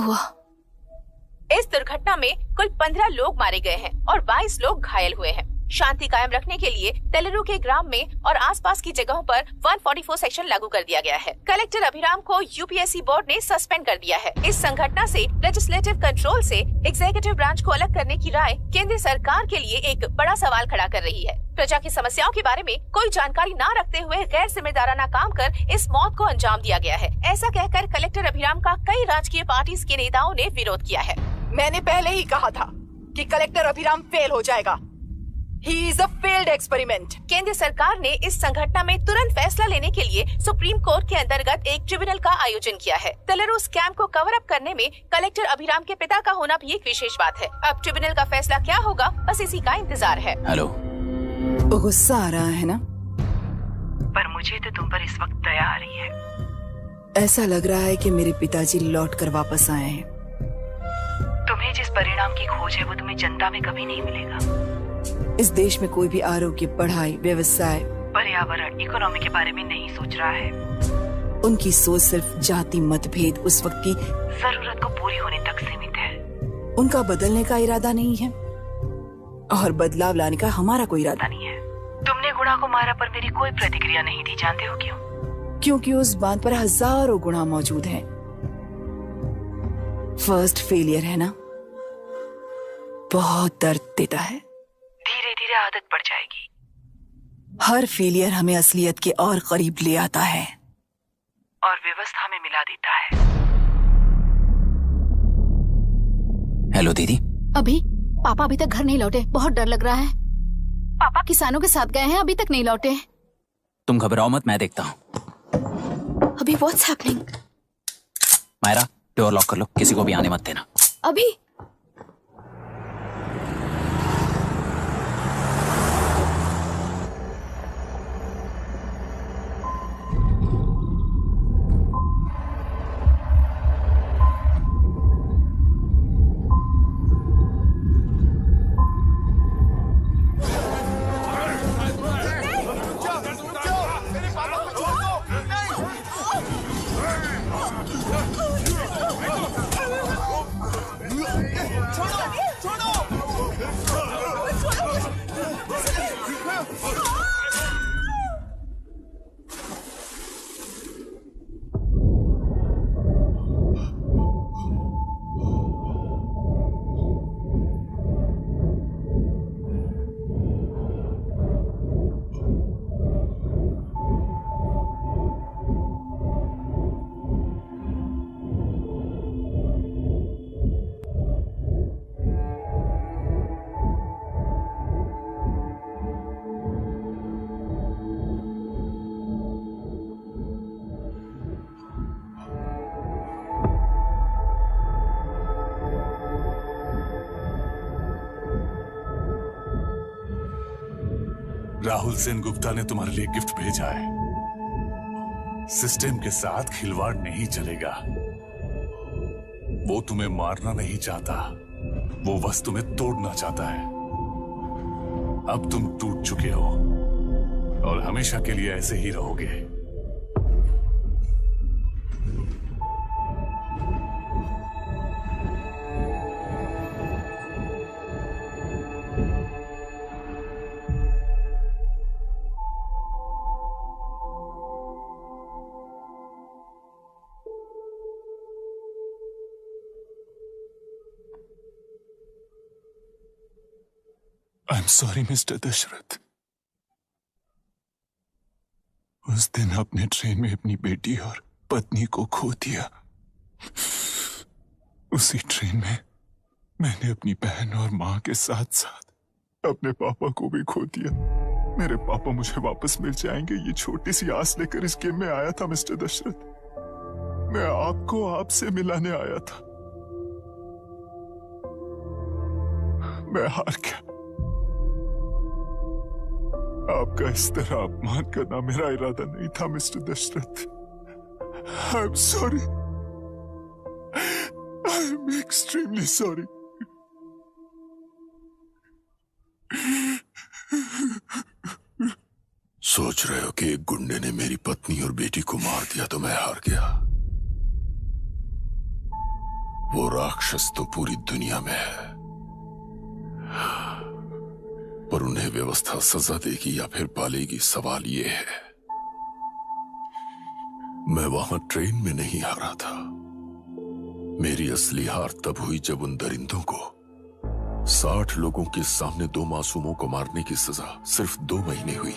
हुआ? इस दुर्घटना में कुल 15 लोग मारे गए हैं और 22 लोग घायल हुए हैं। शांति कायम रखने के लिए तेलुरु के ग्राम में और आसपास की जगहों पर 144 सेक्शन लागू कर दिया गया है। कलेक्टर अभिराम को यूपीएससी बोर्ड ने सस्पेंड कर दिया है। इस संघटना से लेजिस्लेटिव कंट्रोल से एग्जीक्यूटिव ब्रांच को अलग करने की राय केंद्र सरकार के लिए एक बड़ा सवाल खड़ा कर रही है। प्रजा की समस्याओं के बारे में कोई जानकारी न रखते हुए गैर जिम्मेदाराना काम कर इस मौत को अंजाम दिया गया है। ऐसा कहकर कलेक्टर अभिराम का कई राजकीय पार्टी के नेताओं ने विरोध किया है। मैंने पहले ही कहा था कि कलेक्टर अभिराम फेल हो जाएगा। He is a failed experiment. केंद्र सरकार ने इस संघटना में तुरंत फैसला लेने के लिए सुप्रीम कोर्ट के अंतर्गत एक ट्रिब्यूनल का आयोजन किया है। तेलुरु स्कैम को कवर अप करने में कलेक्टर अभिराम के पिता का होना भी एक विशेष बात है। अब ट्रिब्यूनल का फैसला क्या होगा, बस इसी का इंतजार है। हेलो, गुस्सा आ रहा है ना? पर मुझे तो तुम पर इस वक्त दया आ रही है। ऐसा लग रहा है कि मेरे पिताजी लौट कर वापस आए हैं। तुम्हें जिस परिणाम की खोज है वो तुम्हें जनता में कभी नहीं मिलेगा। इस देश में कोई भी आरोग्य, पढ़ाई, व्यवसाय, पर्यावरण, इकोनॉमी के बारे में नहीं सोच रहा है। उनकी सोच सिर्फ जाति मतभेद उस वक्त की जरूरत को पूरी होने तक सीमित है। उनका बदलने का इरादा नहीं है और बदलाव लाने का हमारा कोई इरादा नहीं है। तुमने गुणा को मारा पर मेरी कोई प्रतिक्रिया नहीं दी, जानते हो क्यों? क्योंकि उस बात पर हजारों गुणा मौजूद हैं। फर्स्ट फेलियर है ना, बहुत दर्द देता है। धीरे धीरे आदत पड़ जाएगी। हर फेलियर हमें असलियत के और करीब ले आता है और व्यवस्था में मिला देता है। हेलो दीदी। अभी पापा अभी तक घर नहीं लौटे, बहुत डर लग रहा है। पापा किसानों के साथ गए हैं, अभी तक नहीं लौटे। तुम घबराओ मत, मैं देखता हूँ। अभी what's happening? Myra, door lock कर लो, किसी को भी आने मत देना। अभी राहुल सेन गुप्ता ने तुम्हारे लिए गिफ्ट भेजा है। सिस्टम के साथ खिलवाड़ नहीं चलेगा। वो तुम्हें मारना नहीं चाहता, वो बस तुम्हें तोड़ना चाहता है। अब तुम टूट चुके हो और हमेशा के लिए ऐसे ही रहोगे। I'm sorry, mister Dasharath. उस दिन आपने ट्रेन में अपनी बेटी और पत्नी को खो दिया। उसी ट्रेन में मैंने अपनी बहन और मां के साथ साथ अपने पापा को भी खो दिया। मेरे पापा मुझे वापस मिल जाएंगे, ये छोटी सी आस लेकर इस गेम में आया था मिस्टर दशरथ। मैं आपको आपसे मिलाने आया था। मैं हार गया। आपका इस तरह अपमान करना मेरा इरादा नहीं था mister Dashrath. I am sorry. I am extremely sorry. सोच रहे हो कि एक गुंडे ने मेरी पत्नी और बेटी को मार दिया तो मैं हार गया? वो राक्षस तो पूरी दुनिया में है, पर उन्हें व्यवस्था सजा देगी या फिर पालेगी, सवाल ये है। मैं वहां ट्रेन में नहीं हारा था। मेरी असली हार तब हुई जब उन दरिंदों को 60 लोगों के सामने 2 मासूमों को मारने की सजा सिर्फ 2 महीने हुई।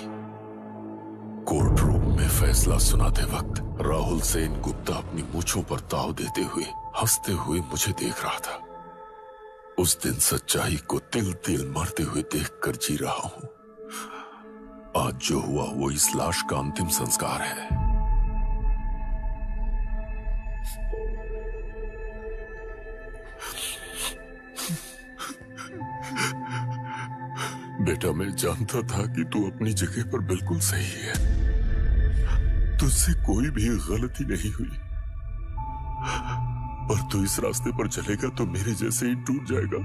कोर्ट रूम में फैसला सुनाते वक्त राहुल सेन गुप्ता अपनी मूंछों पर ताव देते हुए हंसते हुए मुझे देख रहा था। उस दिन सच्चाई को तिल तिल मरते हुए देखकर जी रहा हूं। आज जो हुआ वो इस लाश का अंतिम संस्कार है। बेटा, मैं जानता था कि तू अपनी जगह पर बिल्कुल सही है। तुझसे कोई भी गलती नहीं हुई, और तू इस रास्ते पर चलेगा तो मेरे जैसे ही टूट जाएगा,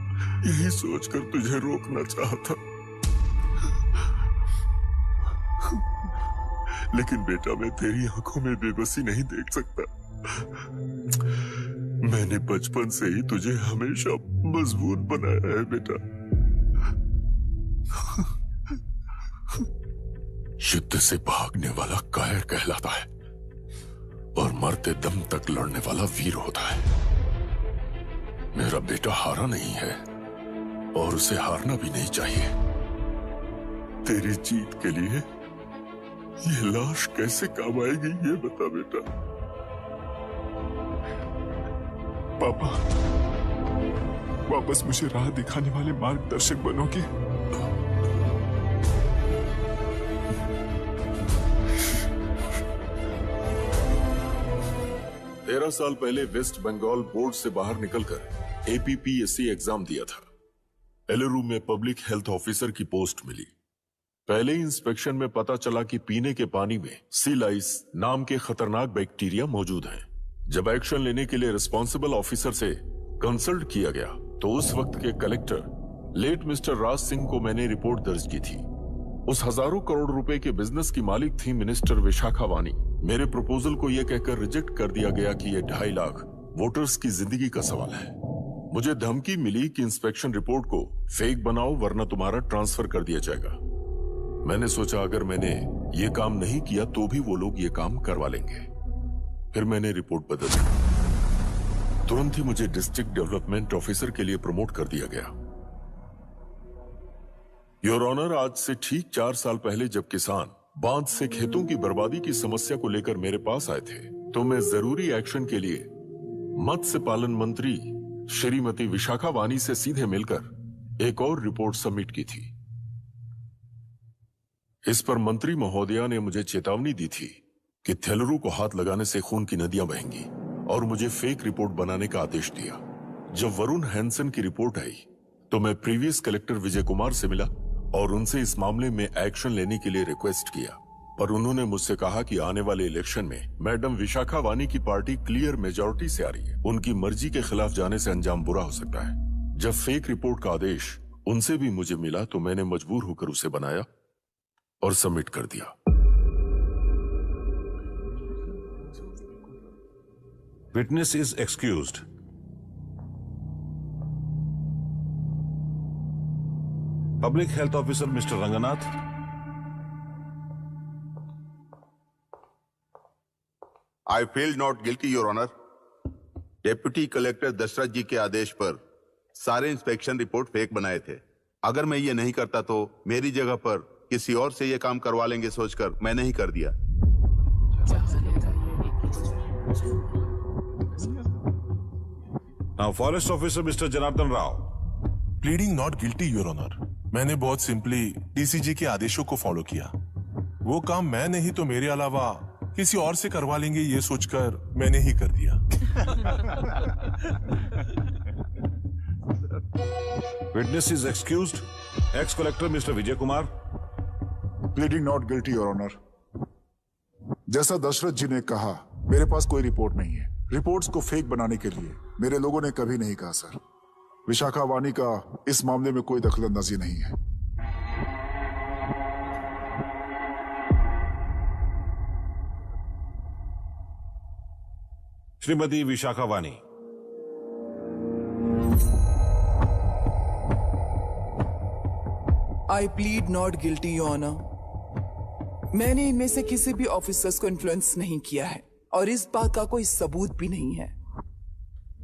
यही सोचकर तुझे रोकना चाहता। लेकिन बेटा, मैं तेरी आंखों में बेबसी नहीं देख सकता। मैंने बचपन से ही तुझे हमेशा मजबूत बनाया है बेटा। युद्ध से भागने वाला कायर कहलाता है, और मरते दम तक लड़ने वाला वीर होता है। मेरा बेटा हारा नहीं है, और उसे हारना भी नहीं चाहिए। तेरी जीत के लिए ये लाश कैसे काम आएगी, ये बता बेटा। पापा, वापस मुझे राह दिखाने वाले मार्गदर्शक बनोगे? 13 साल पहले वेस्ट बंगाल बोर्ड से बाहर निकलकर APPSC एग्जाम दिया था। एलरू में पब्लिक हेल्थ ऑफिसर की पोस्ट मिली। पहले इंस्पेक्शन में पता चला कि पीने के पानी में सी लाइस नाम के खतरनाक बैक्टीरिया मौजूद हैं। जब एक्शन लेने के लिए रिस्पॉन्सिबल ऑफिसर से कंसल्ट किया गया तो उस वक्त के collector late mister Raj Singh को मैंने रिपोर्ट दर्ज की थी। उस हजारों करोड़ रुपए के बिजनेस की मालिक थी मिनिस्टर विशाखा वानी। मेरे प्रपोजल को यह कहकर रिजेक्ट कर दिया गया कि यह 2.5 लाख वोटर्स की जिंदगी का सवाल है। मुझे धमकी मिली कि इंस्पेक्शन रिपोर्ट को फेक बनाओ वरना तुम्हारा ट्रांसफर कर दिया जाएगा। मैंने सोचा अगर मैंने ये काम नहीं किया तो भी वो लोग ये काम करवा लेंगे। फिर मैंने रिपोर्ट बदल दी। तुरंत ही मुझे डिस्ट्रिक्ट डेवलपमेंट ऑफिसर के लिए प्रमोट कर दिया गया। योर ऑनर, आज से ठीक 4 साल पहले जब किसान बांध से खेतों की बर्बादी की समस्या को लेकर मेरे पास आए थे तो मैं जरूरी एक्शन के लिए मत्स्य पालन मंत्री श्रीमती विशाखा वानी से सीधे मिलकर एक और रिपोर्ट सबमिट की थी। इस पर मंत्री महोदया ने मुझे चेतावनी दी थी कि थेलरू को हाथ लगाने से खून की नदियां बहेंगी और मुझे फेक रिपोर्ट बनाने का आदेश दिया। जब वरुण हैंसन की रिपोर्ट आई तो मैं प्रीवियस कलेक्टर विजय कुमार से मिला और उनसे इस मामले में एक्शन लेने के लिए रिक्वेस्ट किया, पर उन्होंने मुझसे कहा कि आने वाले इलेक्शन में मैडम विशाखा वानी की पार्टी क्लियर मेजॉरिटी से आ रही है। उनकी मर्जी के खिलाफ जाने से अंजाम बुरा हो सकता है। जब फेक रिपोर्ट का आदेश उनसे भी मुझे मिला तो मैंने मजबूर होकर उसे बनाया और सबमिट कर दिया। Witness is excused. Public health officer mister Ranganath. I feel not guilty your honour. Deputy collector Dashrath ji के आदेश पर सारे इंस्पेक्शन रिपोर्ट फेक बनाए थे। अगर मैं ये नहीं करता तो मेरी जगह पर किसी और से ये काम करवा लेंगे सोचकर मैंने ही कर दिया। Now forest officer mister Janardhan Rao. Pleading not guilty your honour. मैंने बहुत सिंपली डीसीजी के आदेशों को फॉलो किया। वो काम मैं नहीं तो मेरे अलावा किसी और से करवा लेंगे ये सोचकर मैंने ही कर दिया। Witness is excused. Ex collector mister Vijay Kumar. Pleading not guilty your honour. जैसा दशरथ जी ने कहा, मेरे पास कोई रिपोर्ट नहीं है। रिपोर्ट्स को फेक बनाने के लिए मेरे लोगों ने कभी नहीं कहा सर। विशाखा वानी का इस मामले में कोई दखलंदाजी नहीं है। Shrimati Vishakha Wani, I plead not guilty your honour. मैंने इनमें से किसी भी ऑफिसर्स को इन्फ्लुएंस नहीं किया है और इस बात का कोई सबूत भी नहीं है।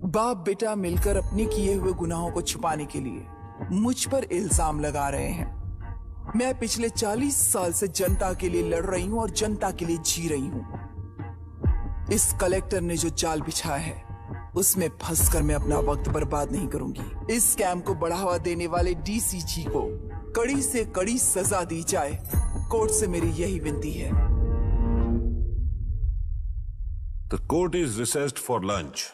बाप बेटा मिलकर अपने किए हुए गुनाहों को छुपाने के लिए मुझ पर इल्जाम लगा रहे हैं। मैं पिछले 40 साल से जनता के लिए लड़ रही हूं और जनता के लिए जी रही हूं। इस कलेक्टर ने जो जाल बिछाया है उसमें फंसकर मैं अपना वक्त बर्बाद नहीं करूंगी। इस स्कैम को बढ़ावा देने वाले डीसीजी को कड़ी से कड़ी सजा दी जाए, कोर्ट से मेरी यही विनती है। The court is recessed for lunch.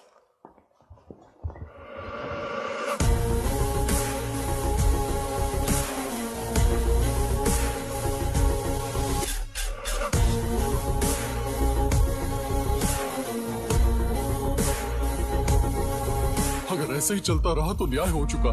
अगर ऐसे ही चलता रहा तो न्याय हो चुका।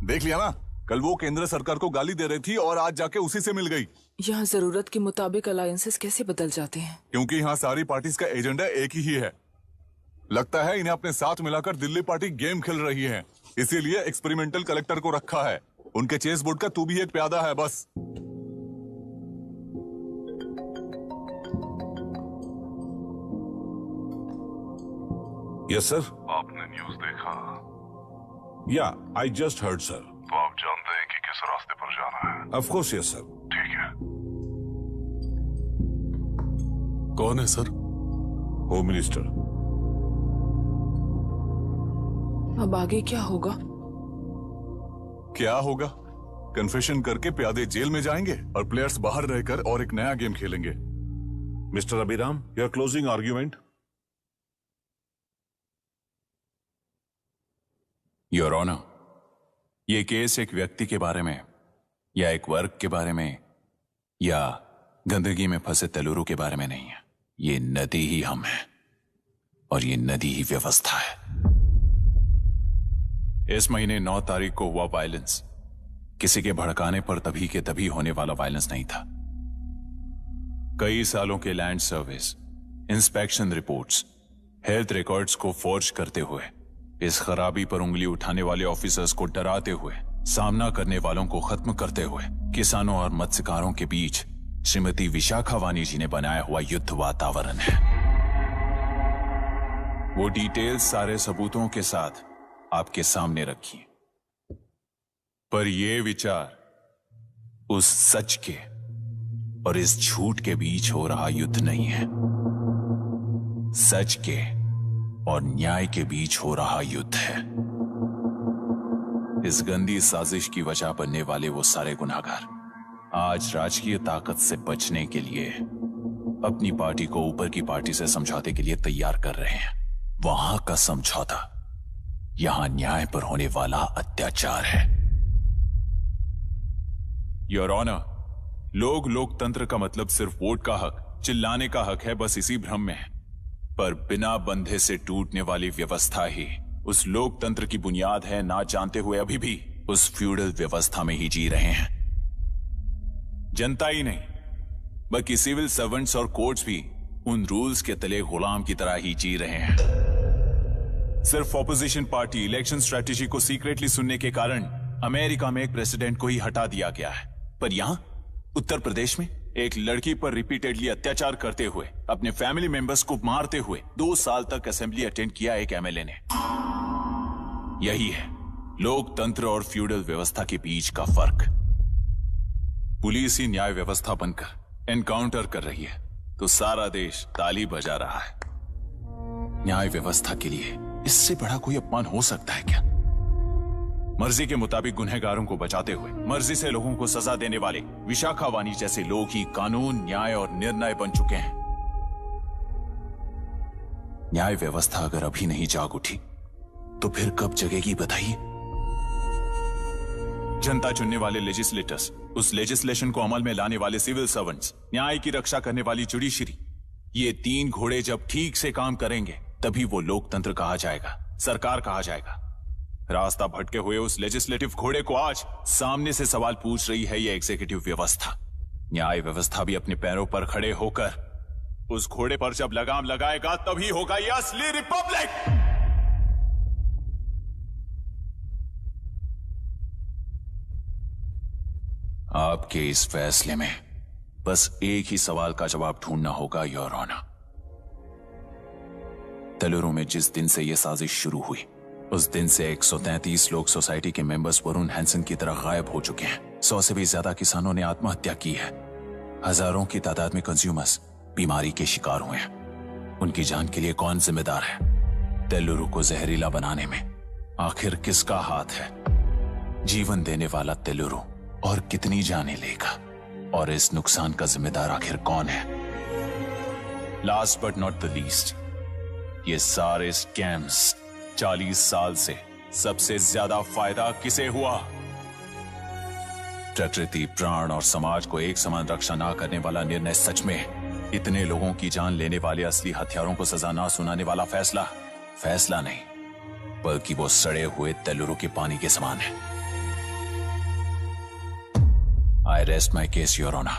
देख लिया ना, कल वो केंद्र सरकार को गाली दे रही थी और आज जाके उसी से मिल गई। यहाँ जरूरत के मुताबिक अलायंसेस कैसे बदल जाते हैं? क्योंकि यहाँ सारी पार्टीज का एजेंडा एक ही है। लगता है इन्हें अपने साथ मिलाकर दिल्ली पार्टी गेम खेल रही है, इसीलिए एक्सपेरिमेंटल कलेक्टर को रखा है। उनके चेस बोर्ड का तू भी एक प्यादा है बस। Yes sir. आपने न्यूज देखा? या आई जस्ट हर्ड सर। तो आप जानते हैं कि किस रास्ते पर जाना है? Of course yes sir. ठीक है। कौन है सर? Home minister. अब आगे क्या होगा? क्या होगा? कन्फेशन करके प्यादे जेल में जाएंगे और प्लेयर्स बाहर रहकर और एक नया गेम खेलेंगे। Mister Abhiram, your closing argument. Your honour, ये केस एक व्यक्ति के बारे में या एक वर्ग के बारे में या गंदगी में फंसे तेलुरु के बारे में नहीं है। ये नदी ही हम हैं और ये नदी ही व्यवस्था है। इस महीने 9 तारीख को हुआ वायलेंस किसी के भड़काने पर तभी के तभी होने वाला वायलेंस नहीं था। कई सालों के land service, inspection reports, health records को फोर्ज करते हुए, इस खराबी पर उंगली उठाने वाले ऑफिसर्स को डराते हुए, सामना करने वालों को खत्म करते हुए किसानों और मत्स्यकारों के बीच श्रीमती विशाखा वानी जी ने बनाया हुआ युद्ध वातावरण है। वो डिटेल्स सारे सबूतों के साथ आपके सामने रखी, पर ये विचार उस सच के और इस झूठ के बीच हो रहा युद्ध नहीं है, सच के और न्याय के बीच हो रहा युद्ध है। इस गंदी साजिश की वजह बनने वाले वो सारे गुनाहगार आज राजकीय ताकत से बचने के लिए अपनी पार्टी को ऊपर की पार्टी से समझौते के लिए तैयार कर रहे हैं। वहां का समझौता यहां न्याय पर होने वाला अत्याचार है। योर ऑनर, लोग लोकतंत्र का मतलब सिर्फ वोट का हक, चिल्लाने का हक है, बस इसी भ्रम में है। पर बिना बंधे से टूटने वाली व्यवस्था ही उस लोकतंत्र की बुनियाद है, ना जानते हुए अभी भी उस फ्यूडल व्यवस्था में ही जी रहे हैं। जनता ही नहीं बल्कि सिविल सर्वेंट्स और कोर्ट्स भी उन रूल्स के तले गुलाम की तरह ही जी रहे हैं। सिर्फ ऑपोजिशन पार्टी इलेक्शन स्ट्रेटेजी को सीक्रेटली सुनने के कारण अमेरिका में एक प्रेसिडेंट को ही हटा दिया गया है, पर यहां उत्तर प्रदेश में एक लड़की पर रिपीटेडली अत्याचार करते हुए, अपने फैमिली मेंबर्स को मारते हुए 2 साल तक असेंबली अटेंड किया एक एमएलए ने। यही है लोकतंत्र और फ्यूडल व्यवस्था के बीच का फर्क। पुलिस ही न्याय व्यवस्था बनकर एनकाउंटर कर रही है तो सारा देश ताली बजा रहा है। न्याय व्यवस्था के लिए इससे बड़ा कोई अपमान हो सकता है क्या? मर्जी के मुताबिक गुनहगारों को बचाते हुए मर्जी से लोगों को सजा देने वाले विशाखा वानी जैसे लोग ही कानून, न्याय और निर्णय बन चुके हैं। न्याय व्यवस्था अगर अभी नहीं जाग उठी तो फिर कब जगेगी बताइए? जनता चुनने वाले लेजिस्लेटर्स, उस लेजिस्लेशन को अमल में लाने वाले सिविल सर्वेंट्स, न्याय की रक्षा करने वाली जुडिशरी, ये 3 घोड़े जब ठीक से काम करेंगे तभी वो लोकतंत्र कहा जाएगा, सरकार कहा जाएगा। रास्ता भटके हुए उस लेजिस्लेटिव घोड़े को आज सामने से सवाल पूछ रही है ये एग्जीक्यूटिव व्यवस्था। न्याय व्यवस्था भी अपने पैरों पर खड़े होकर उस घोड़े पर जब लगाम लगाएगा तभी होगा ये असली रिपब्लिक। आपके इस फैसले में बस एक ही सवाल का जवाब ढूंढना होगा योर ऑनर। तेलुरु में जिस दिन से यह साजिश शुरू हुई उस दिन से 133 लोग सोसाइटी के मेंबर्स वरुण हैंसन की तरह गायब हो चुके हैं। 100 से भी ज्यादा किसानों ने आत्महत्या की है। हजारों की तादाद में कंज्यूमर्स बीमारी के शिकार हुए हैं। उनकी जान के लिए कौन जिम्मेदार है? तेलुरु को जहरीला बनाने में आखिर किसका हाथ है? जीवन देने वाला तेलुरु और कितनी जाने लेगा? और इस नुकसान का जिम्मेदार आखिर कौन है? Last but not the least, ये सारे स्कैम्स 40 साल से सबसे ज्यादा फायदा किसे हुआ? प्रकृति, प्राण और समाज को एक समान रक्षा ना करने वाला निर्णय सच में इतने लोगों की जान लेने वाले असली हथियारों को सजा ना सुनाने वाला फैसला नहीं बल्कि वो सड़े हुए तेलुरु के पानी के समान है। I rest my case, Your Honor.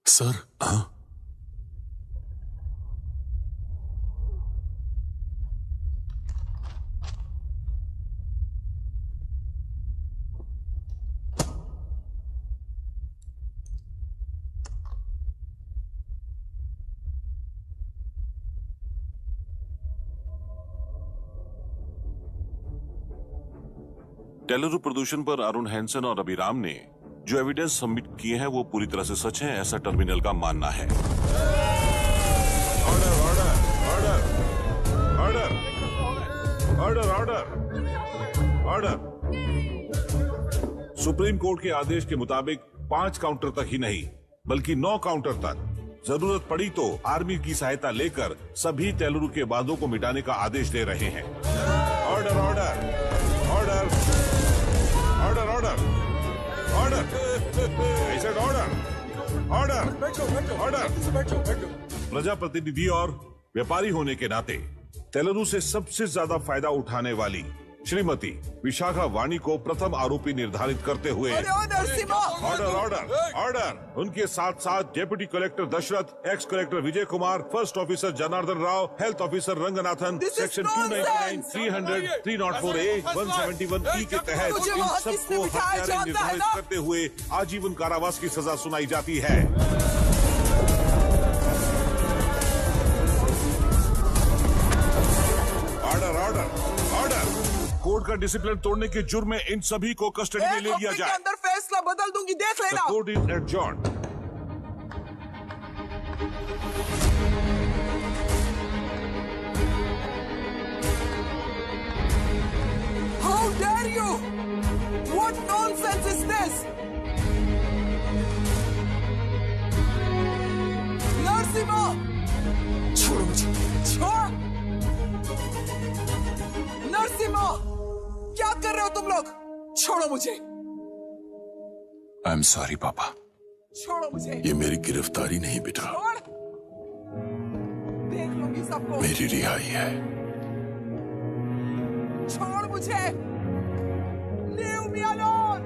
Sir, हाँ? तेलुरु प्रदूषण पर अरुण हैंसन और अभिराम ने जो एविडेंस सबमिट किए हैं वो पूरी तरह से सच है, ऐसा टर्मिनल का मानना है। Order order order order order order. Supreme court के आदेश के मुताबिक 5 काउंटर तक ही नहीं बल्कि 9 काउंटर तक जरूरत पड़ी तो आर्मी की सहायता लेकर सभी तेलुरु के वादों को मिटाने का आदेश दे रहे हैं। Order order order order order order order order. प्रजाप्रतिनिधि और व्यापारी होने के नाते तेलुरु से सबसे ज्यादा फायदा उठाने वाली श्रीमती विशाखा वाणी को प्रथम आरोपी निर्धारित करते हुए ऑर्डर ऑर्डर ऑर्डर। उनके साथ साथ deputy collector Dashrath, ex collector Vijay Kumar, first officer Janardhan Rao, health officer Ranganathan, section 299, 300, 304A, 171E के तहत इन सबको हत्यारे निर्धारित करते हुए आजीवन कारावास की सजा सुनाई जाती है। Order order order. कोर्ट का डिसिप्लिन तोड़ने के जुर्म में इन सभी को कस्टडी में ले लिया जाए। अंदर फैसला बदल दूंगी, देख लेना। The court is adjourned. How dare you? What nonsense is this? Narasimha, छोड़ो मुझे, छोड़। नरसिम्हा, क्या कर रहे हो तुम लोग? छोड़ो मुझे। I'm sorry, पापा। छोड़ो मुझे। ये मेरी गिरफ्तारी नहीं बेटा, देख लूंगी सबको। मेरी रिहाई है। छोड़ मुझे। Leave me alone।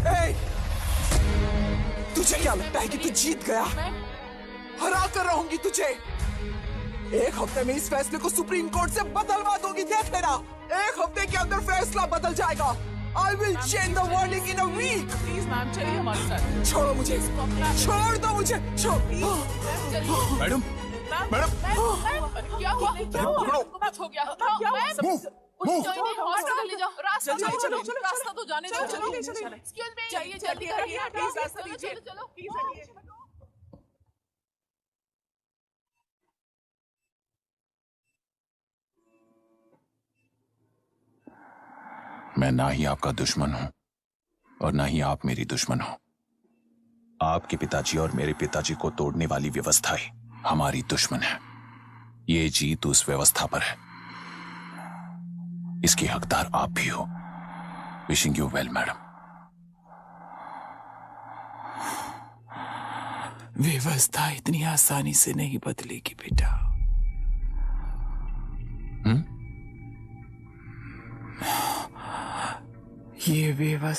Hey, तुझे क्या लगता है कि तू जीत गया? हरा कर रहूंगी तुझे। एक हफ्ते में इस फैसले को सुप्रीम कोर्ट से बदलवा दूंगी, देख लेना। एक हफ्ते के अंदर फैसला बदल जाएगा। I will change the verdict in a week। Please ma'am, चलिए हमारे साथ। छोड़ो मुझे, छोड़ दो मुझे, छोड़। मैडम, मैडम, क्या हुआ? कुछ हो गया? हॉस्पिटल ले जाओ। रास्ता चलो, रास्ता तो जाने दो। चलो, एक्सक्यूज मी, चाहिए जल्दी करिए, प्लीज रास्ता दीजिए। चलो, प्लीज। मैं ना ही आपका दुश्मन हूं और ना ही आप मेरी दुश्मन हो। आपके पिताजी और मेरे पिताजी को तोड़ने वाली व्यवस्था ही हमारी दुश्मन है। ये जीत उस व्यवस्था पर है। इसकी हकदार आप भी हो। Wishing you well madam. व्यवस्था इतनी आसानी से नहीं बदलेगी बेटा। ये व्यवस्था